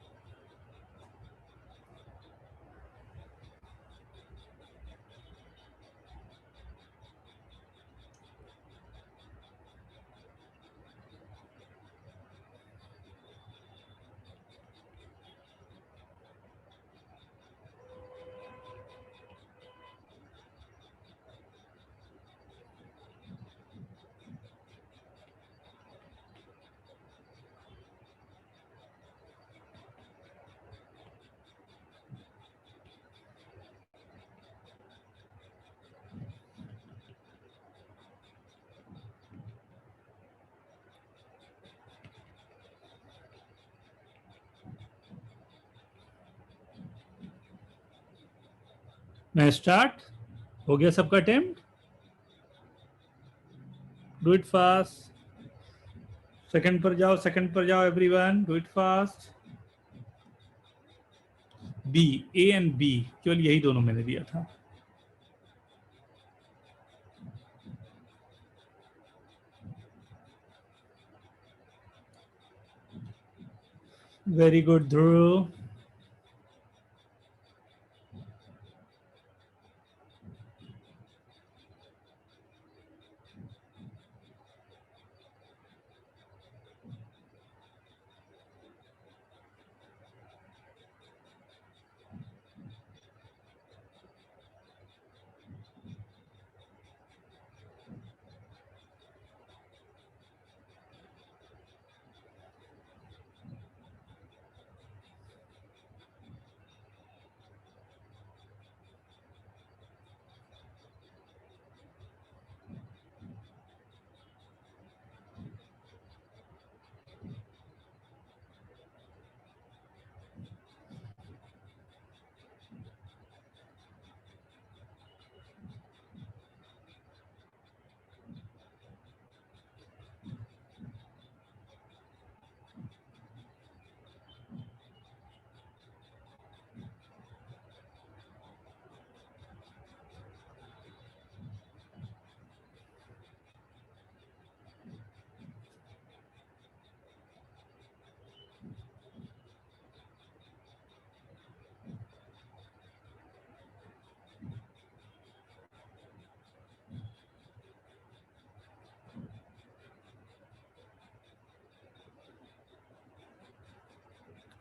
मैं स्टार्ट हो गया सबका attempt? Do it fast. Second पर जाओ everyone, do it fast. B, A and B, केवल यही दोनों मैंने दिया था। Very good Dhruv.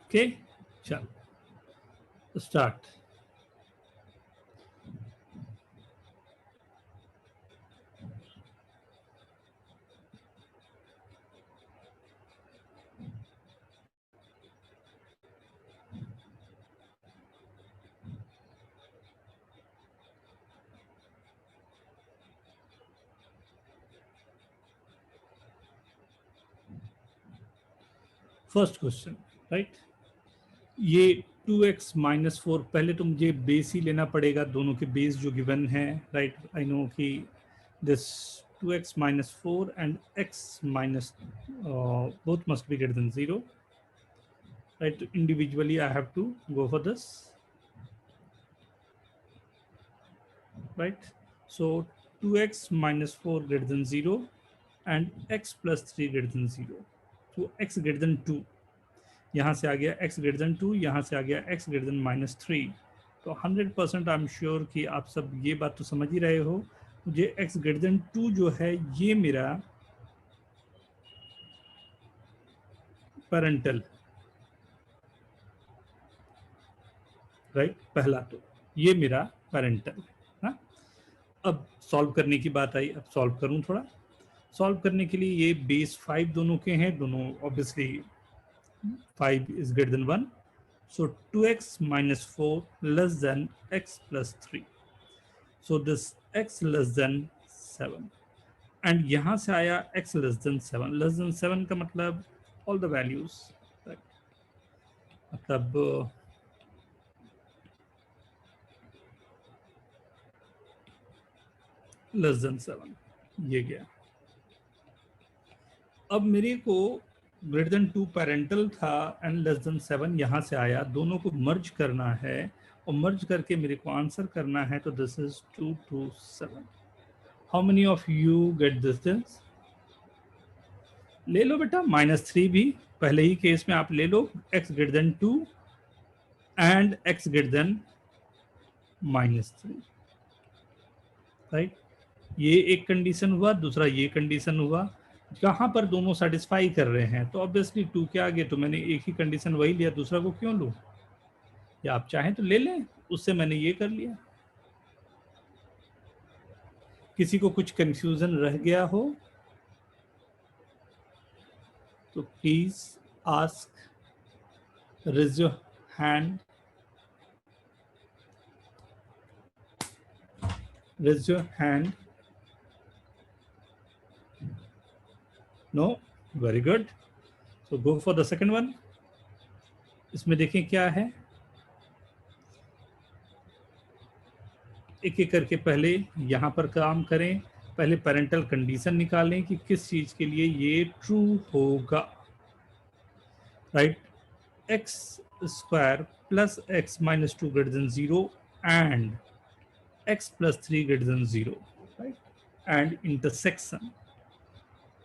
ओके, चलो स्टार्ट। First question, right. ये 2x माइनस 4, पहले तो मुझे बेस ही लेना पड़ेगा, दोनों के बेस जो गिवन है, राइट। आई नो कि this 2x minus 4 and x minus both must be greater than 0, right? Individually I have to go for this, right? So 2x minus 4 greater than 0 and x plus 3 greater than 0. So x greater than 2, यहाँ से आ गया x greater than 2, यहाँ से आ गया x greater than -3. तो 100% I am sure कि आप सब ये बात तो समझ ही रहे हो, मुझे x greater than 2 जो है ये मेरा पेरेंटल, राइट, पहला तो ये मेरा पेरेंटल। हाँ, अब सॉल्व करने की बात आई, अब सॉल्व करूं थोड़ा। सॉल्व करने के लिए ये बेस 5 दोनों के हैं, दोनों obviously 5 is greater than 1, so 2x minus 4 less than x plus 3, so this x less than 7, and यहाँ से आया x less than 7, less than 7 का मतलब all the values, right? मतलब less than 7 ये गया। अब मेरे को ग्रेटर देन 2 पेरेंटल था एंड लेस देन 7 यहाँ से आया, दोनों को मर्ज करना है और मर्ज करके मेरे को आंसर करना है, तो this is 2 to 7। How many of you get this? ले लो बेटा, -3 भी पहले ही केस में आप ले लो x greater than 2 and x greater then -3, right. ये एक कंडीशन हुआ, दूसरा ये कंडीशन हुआ। जहां पर दोनों सेटिस्फाई कर रहे हैं तो ऑब्वियसली 2 के आगे तो मैंने एक ही कंडीशन वही लिया, दूसरा को क्यों लूं? या आप चाहें तो ले लें, उससे मैंने ये कर लिया। किसी को कुछ कंफ्यूजन रह गया हो तो please ask, raise your hand, raise your hand. No, very good. So go for the second one. इसमें देखें क्या है, एक एक करके पहले यहाँ पर काम करें। पहले पेरेंटल कंडीशन निकालें कि किस चीज के लिए ये ट्रू होगा, right. X square plus x minus 2 greater than 0 and x plus 3 greater than 0, right? And intersection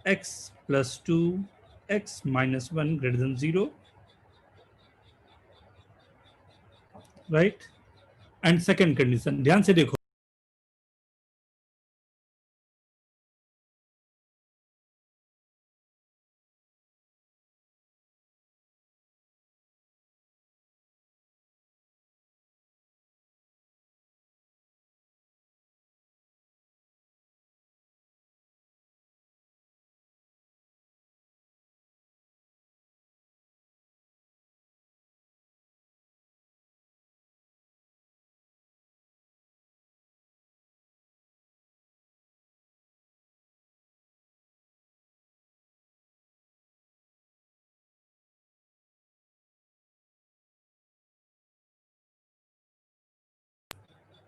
x plus 2, x minus 1 greater than 0, right? And second condition, ध्यान से देखो,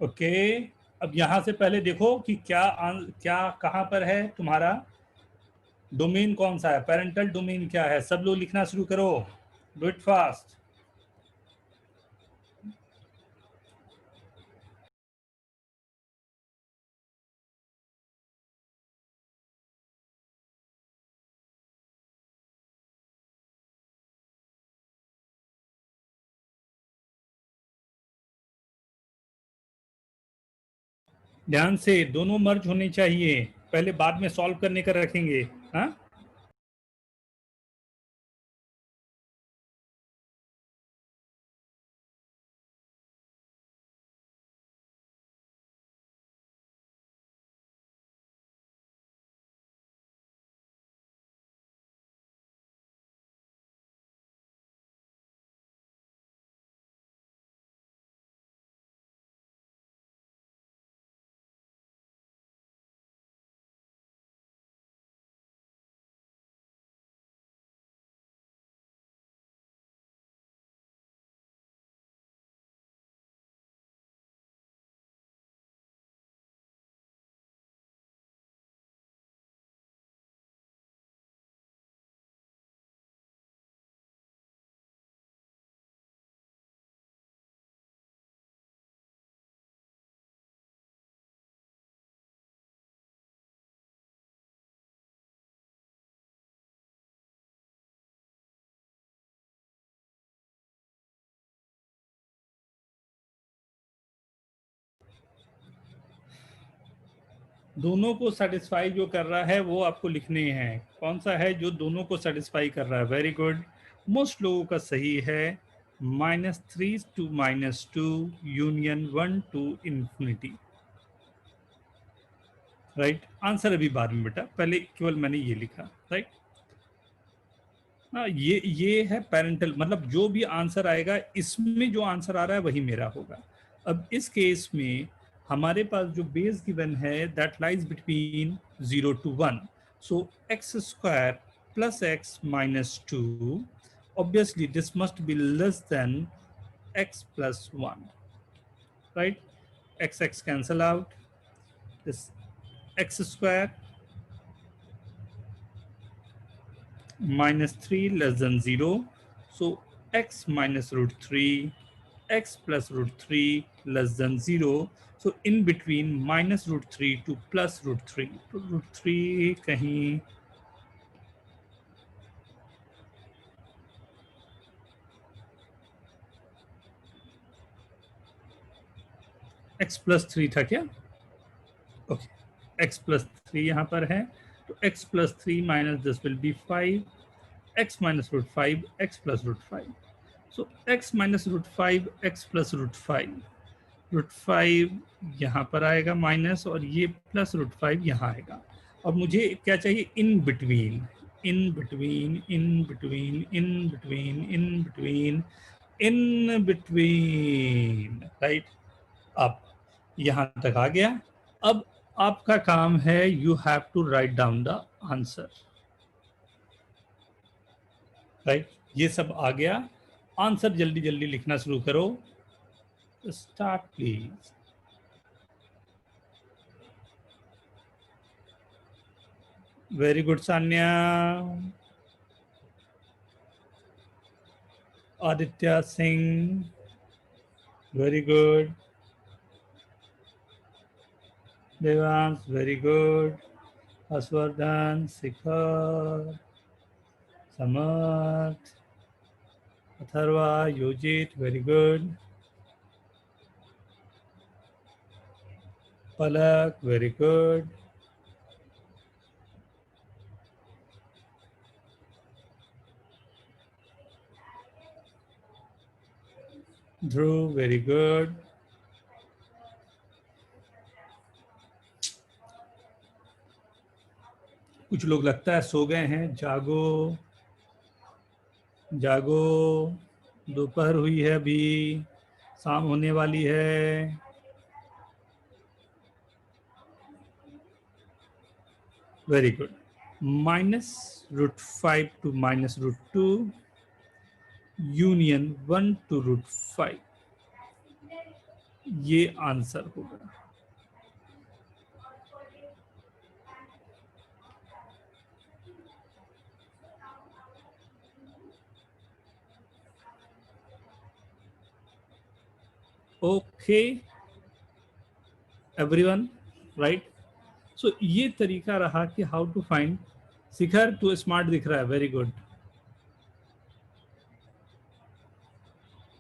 ओके। अब यहां से पहले देखो कि क्या कहां पर है तुम्हारा डोमेन, कौन सा है, पेरेंटल डोमेन क्या है। सब लोग लिखना शुरू करो, डू इट फास्ट। ध्यान से, दोनों मर्ज होने चाहिए, पहले बाद में सॉल्व करने का रखेंगे। हाँ, दोनों को सेटिस्फाई जो कर रहा है वो आपको लिखने हैं। कौन सा है जो दोनों को सेटिस्फाई कर रहा है? वेरी गुड, मोस्ट लोगों का सही है, -3 to -2 union 1 to infinity, right. Answer अभी बाद में बेटा, पहले केवल मैंने ये लिखा, राइट। ये है पेरेंटल, मतलब जो भी आंसर आएगा इसमें जो आंसर आ रहा है वही मेरा होगा। अब इस केस में हमारे पास जो बेस गिवन है that lies between 0 to 1, so x square plus x minus 2, obviously this must be less than x plus 1, right? X cancel out, this x square minus 3 less than 0, so x minus root 3, x plus root 3 less than 0, so in between minus root 3 to plus root 3, तो root 3 कहीं x plus 3 था क्या? Okay, x plus 3 यहाँ पर है, तो x plus 3 minus this will be 5, x minus root 5, x plus root 5. So x minus root 5, x plus root 5, root 5 यहाँ पर आएगा माइनस, और ये प्लस रूट 5 यहाँ आएगा. और मुझे क्या चाहिए? In between, in between, in between, in between, in between, in between, right. अब यहाँ तक आ गया. अब आपका काम है, you have to write down the answer, right. ये सब आ गया. आंसर जल्दी जल्दी लिखना शुरू करो. Start please. Very good Sanya. Aditya Singh, very good. Devansh, very good. Harshvardhan, Shikhar, Samarth, Atharva, Yojit, very good. Palak, very good. Dhruv, very good. कुछ लोग लगता है सो गए हैं. जागो, जागो. दोपहर हुई है, अभी शाम होने वाली है. Very good. Minus root 5 to minus root 2, union 1 to root 5, ये आंसर होगा. Okay everyone, right. सो ये तरीका रहा कि हाउ टू फाइंड. शिखर, टू स्मार्ट दिख रहा है, very good.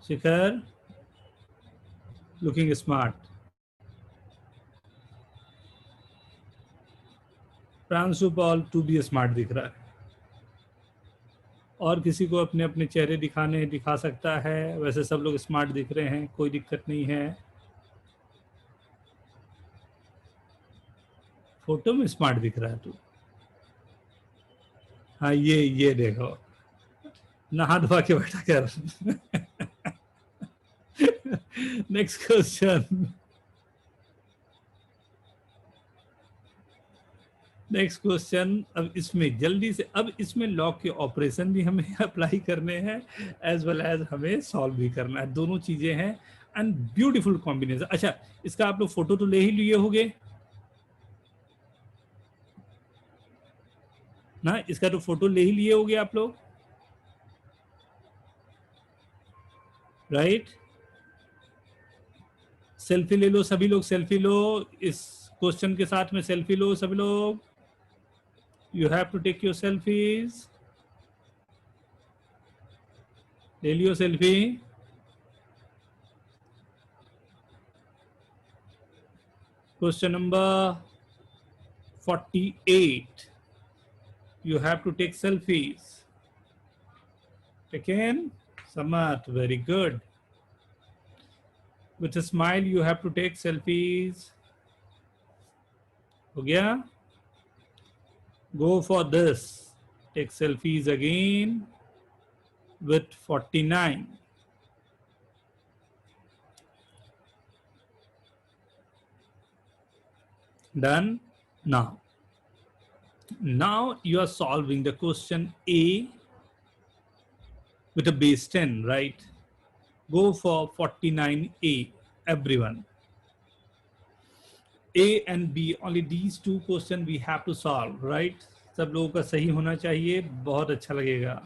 Shikhar, looking smart. Pranshu Paul, टू बी स्मार्ट दिख रहा है. और किसी को अपने अपने चेहरे दिखा सकता है. वैसे सब लोग स्मार्ट दिख रहे हैं, कोई दिक्कत नहीं है. फोटो में स्मार्ट दिख रहा है तू. हाँ, ये देखो, नहा धोवा के बैठा कर. Next question. Next question. अब इसमें जल्दी से, अब इसमें लॉग के ऑपरेशन भी हमें अप्लाई करने हैं, एज वेल एज हमें सॉल्व भी करना है. दोनों चीजें हैं. And beautiful combination. अच्छा, इसका आप लोग फोटो तो ले ही लिए होंगे ना. इसका तो फोटो ले ही लिए होंगे आप लोग, राइट. सेल्फी ले लो सभी लोग, सेल्फी लो. इस क्वेश्चन के साथ में सेल्फी लो सभी लोग. You have to take your selfies. ले लियो selfie. Question number 48. You have to take selfies. Taken? Samat, very good. With a smile, you have to take selfies. हो गया? Go for this. Take selfies again with 49. Done? Now you are solving the question A with a base 10, right? Go for 49A, everyone. A and B, only these two questions we have to solve, right? सब लोगों का सही होना चाहिए, बहुत अच्छा लगेगा.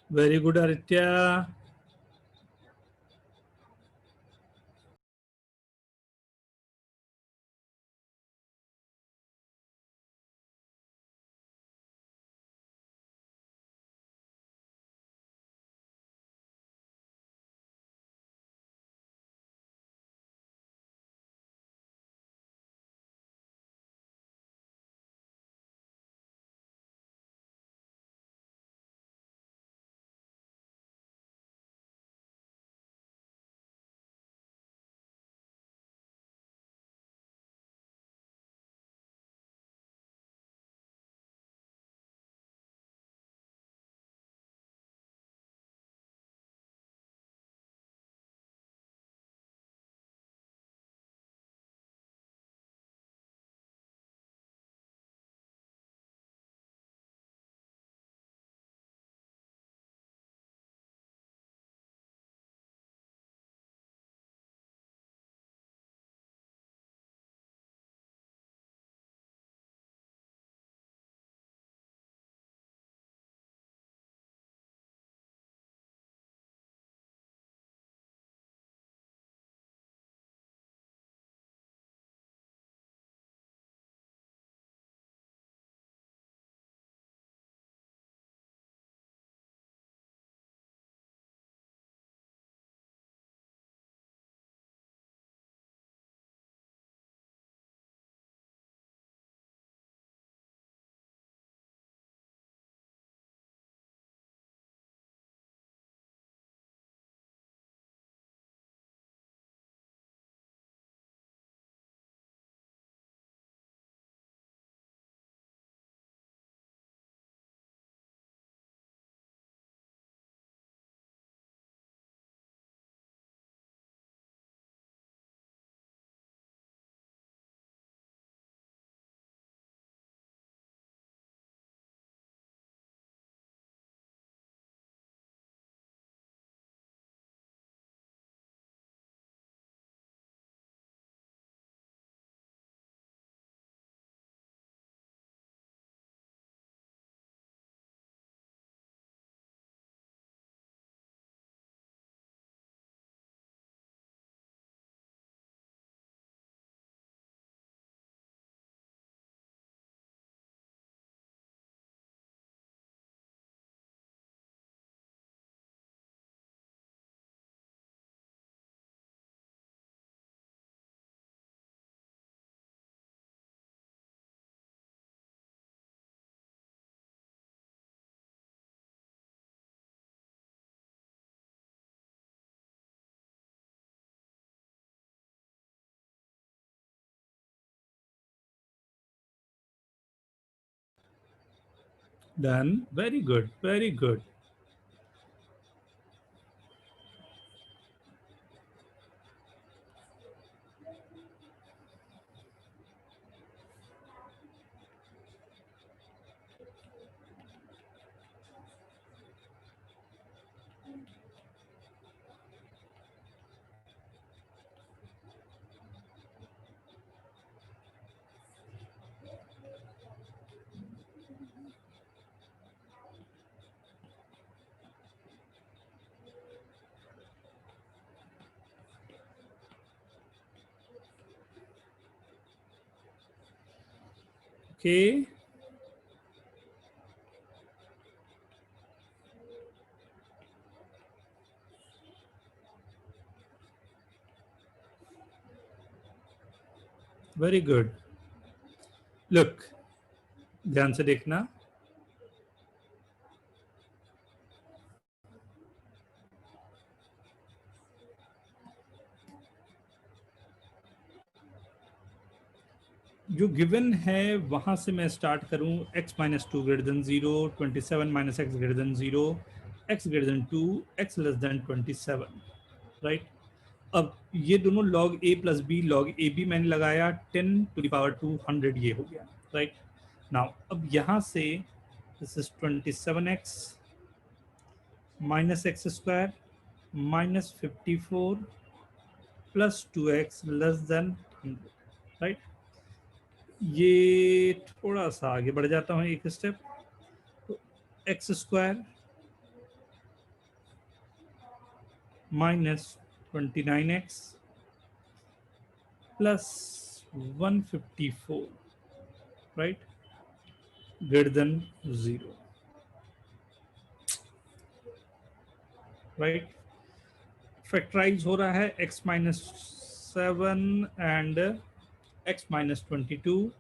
Very good Aditya. Done. Very good. Very good. Okay. Very good. Look, ध्यान से देखना। जो गिवन है वहां से मैं स्टार्ट करूं, x minus two greater than 0, 27 minus x greater than 0, x greater than 2, x less than 27, right. अब ये दोनों log a plus B log A B मैंने लगाया, 10 टू द पावर 200 ये हो गया, राइट। नाउ अब यहाँ से this is 27x minus x square minus 54 plus 2x less than 100, right. ये थोड़ा सा आगे बढ़ जाता हूँ एक स्टेप, तो x square minus 29x plus 154, right, greater than 0, right. Factorise हो रहा है x minus 7 and x minus 22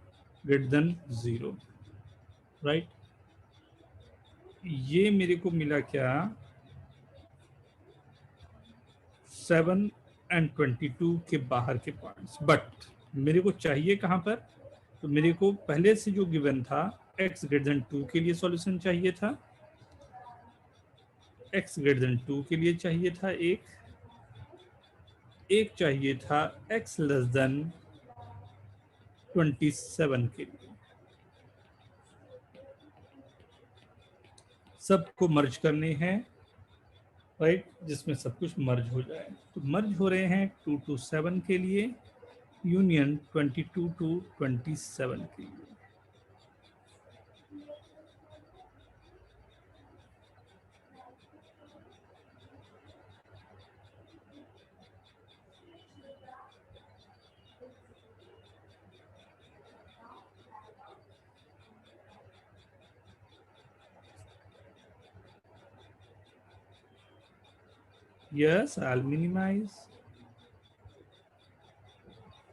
greater than 0, right. ये मेरे को मिला क्या, 7 and 22 के बाहर के पॉइंट्स, बट मेरे को चाहिए कहाँ पर, तो मेरे को पहले से जो गिवन था x greater than 2 के लिए सॉल्यूशन चाहिए था, x greater than 2 के लिए चाहिए था एक चाहिए था x less than 27 के लिए। सबको मर्ज करने हैं, राइट, जिसमें सब कुछ मर्ज हो जाए। तो मर्ज हो रहे हैं 2 to 7 के लिए, यूनियन 22 to 27 के लिए। Yes, I'll minimize.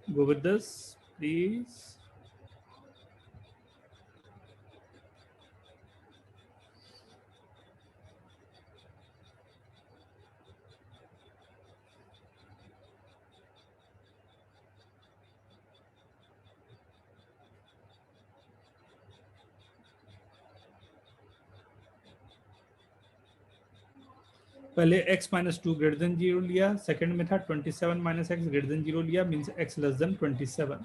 Go with this, please. पहले x minus 2 greater than 0 लिया, सेकंड में था 27 minus x greater than 0 लिया, means x less than 27,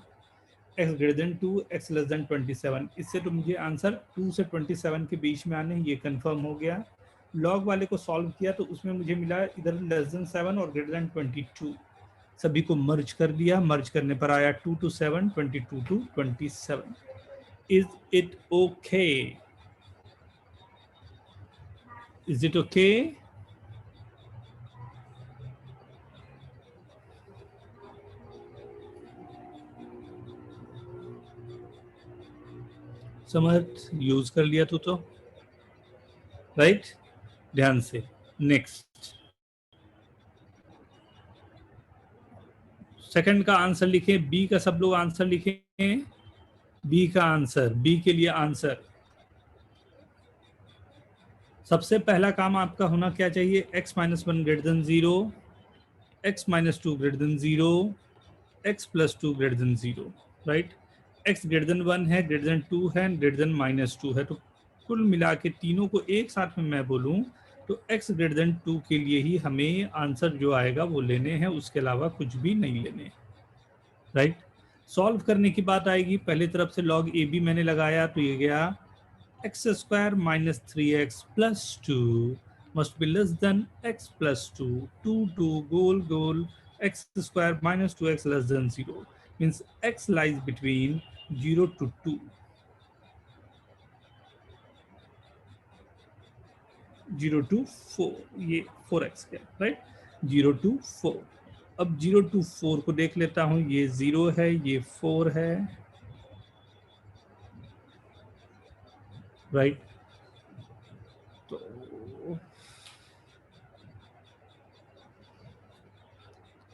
x greater than 2, x less than 27। इससे तो मुझे आंसर 2 से 27 के बीच में आने, ये कंफर्म हो गया। लॉग वाले को सॉल्व किया तो उसमें मुझे मिला इधर लेस देन 7 और ग्रेटर देन 22, सभी को मर्ज कर दिया, मर्ज करने पर आया 2 to 7, 22 to 27। Is it okay? Is it okay? Samarth use कर लिया तू तो, राइट, ध्यान से। नेक्स्ट, सेकंड का आंसर लिखें, बी का सब लोग आंसर लिखें, बी का आंसर, बी के लिए आंसर। सबसे पहला काम आपका होना क्या चाहिए, x minus 1 greater than 0, x minus 2 greater than 0, x plus 2 greater than 0, right. x greater than 1 है, greater than 2 है, greater than -2 है, तो कुल मिला के तीनों को एक साथ में मैं बोलूं तो x greater than 2 के लिए ही हमें आंसर जो आएगा वो लेने हैं, उसके अलावा कुछ भी नहीं लेने, राइट। सॉल्व करने की बात आएगी, पहले तरफ से log AB मैंने लगाया तो ये गया x square minus 3x plus 2 must be less than x plus 2, 2 goal, x square minus 2x less than 0, means x lies between 0 to 2, 0 to 4, ये 4x है, राइट, 0 to 4। अब 0 to 4 को देख लेता हूँ, ये 0 है, ये 4 है, राइट। तो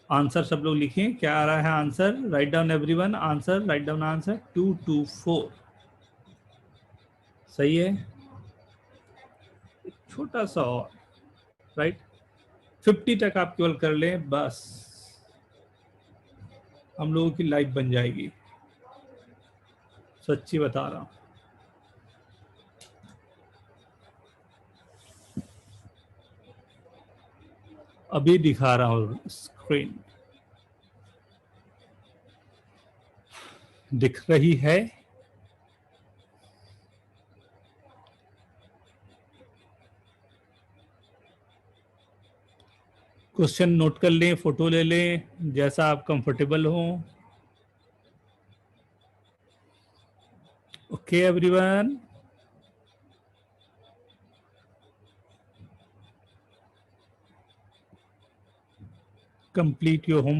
आंसर सब लोग लिखें, क्या आ रहा है answer, write down everyone, answer write down answer 2 to 4, सही है। एक छोटा सा और, राइट, 50 तक आप केवल कर लें, बस हम लोगों की लाइफ बन जाएगी, सच्ची बता रहा हूं। अभी दिखा रहा हूं स्क्रीन, दिख रही है? क्वेश्चन नोट कर लें, फोटो ले लें, जैसा आप कंफर्टेबल हो। Okay everyone, complete your homework.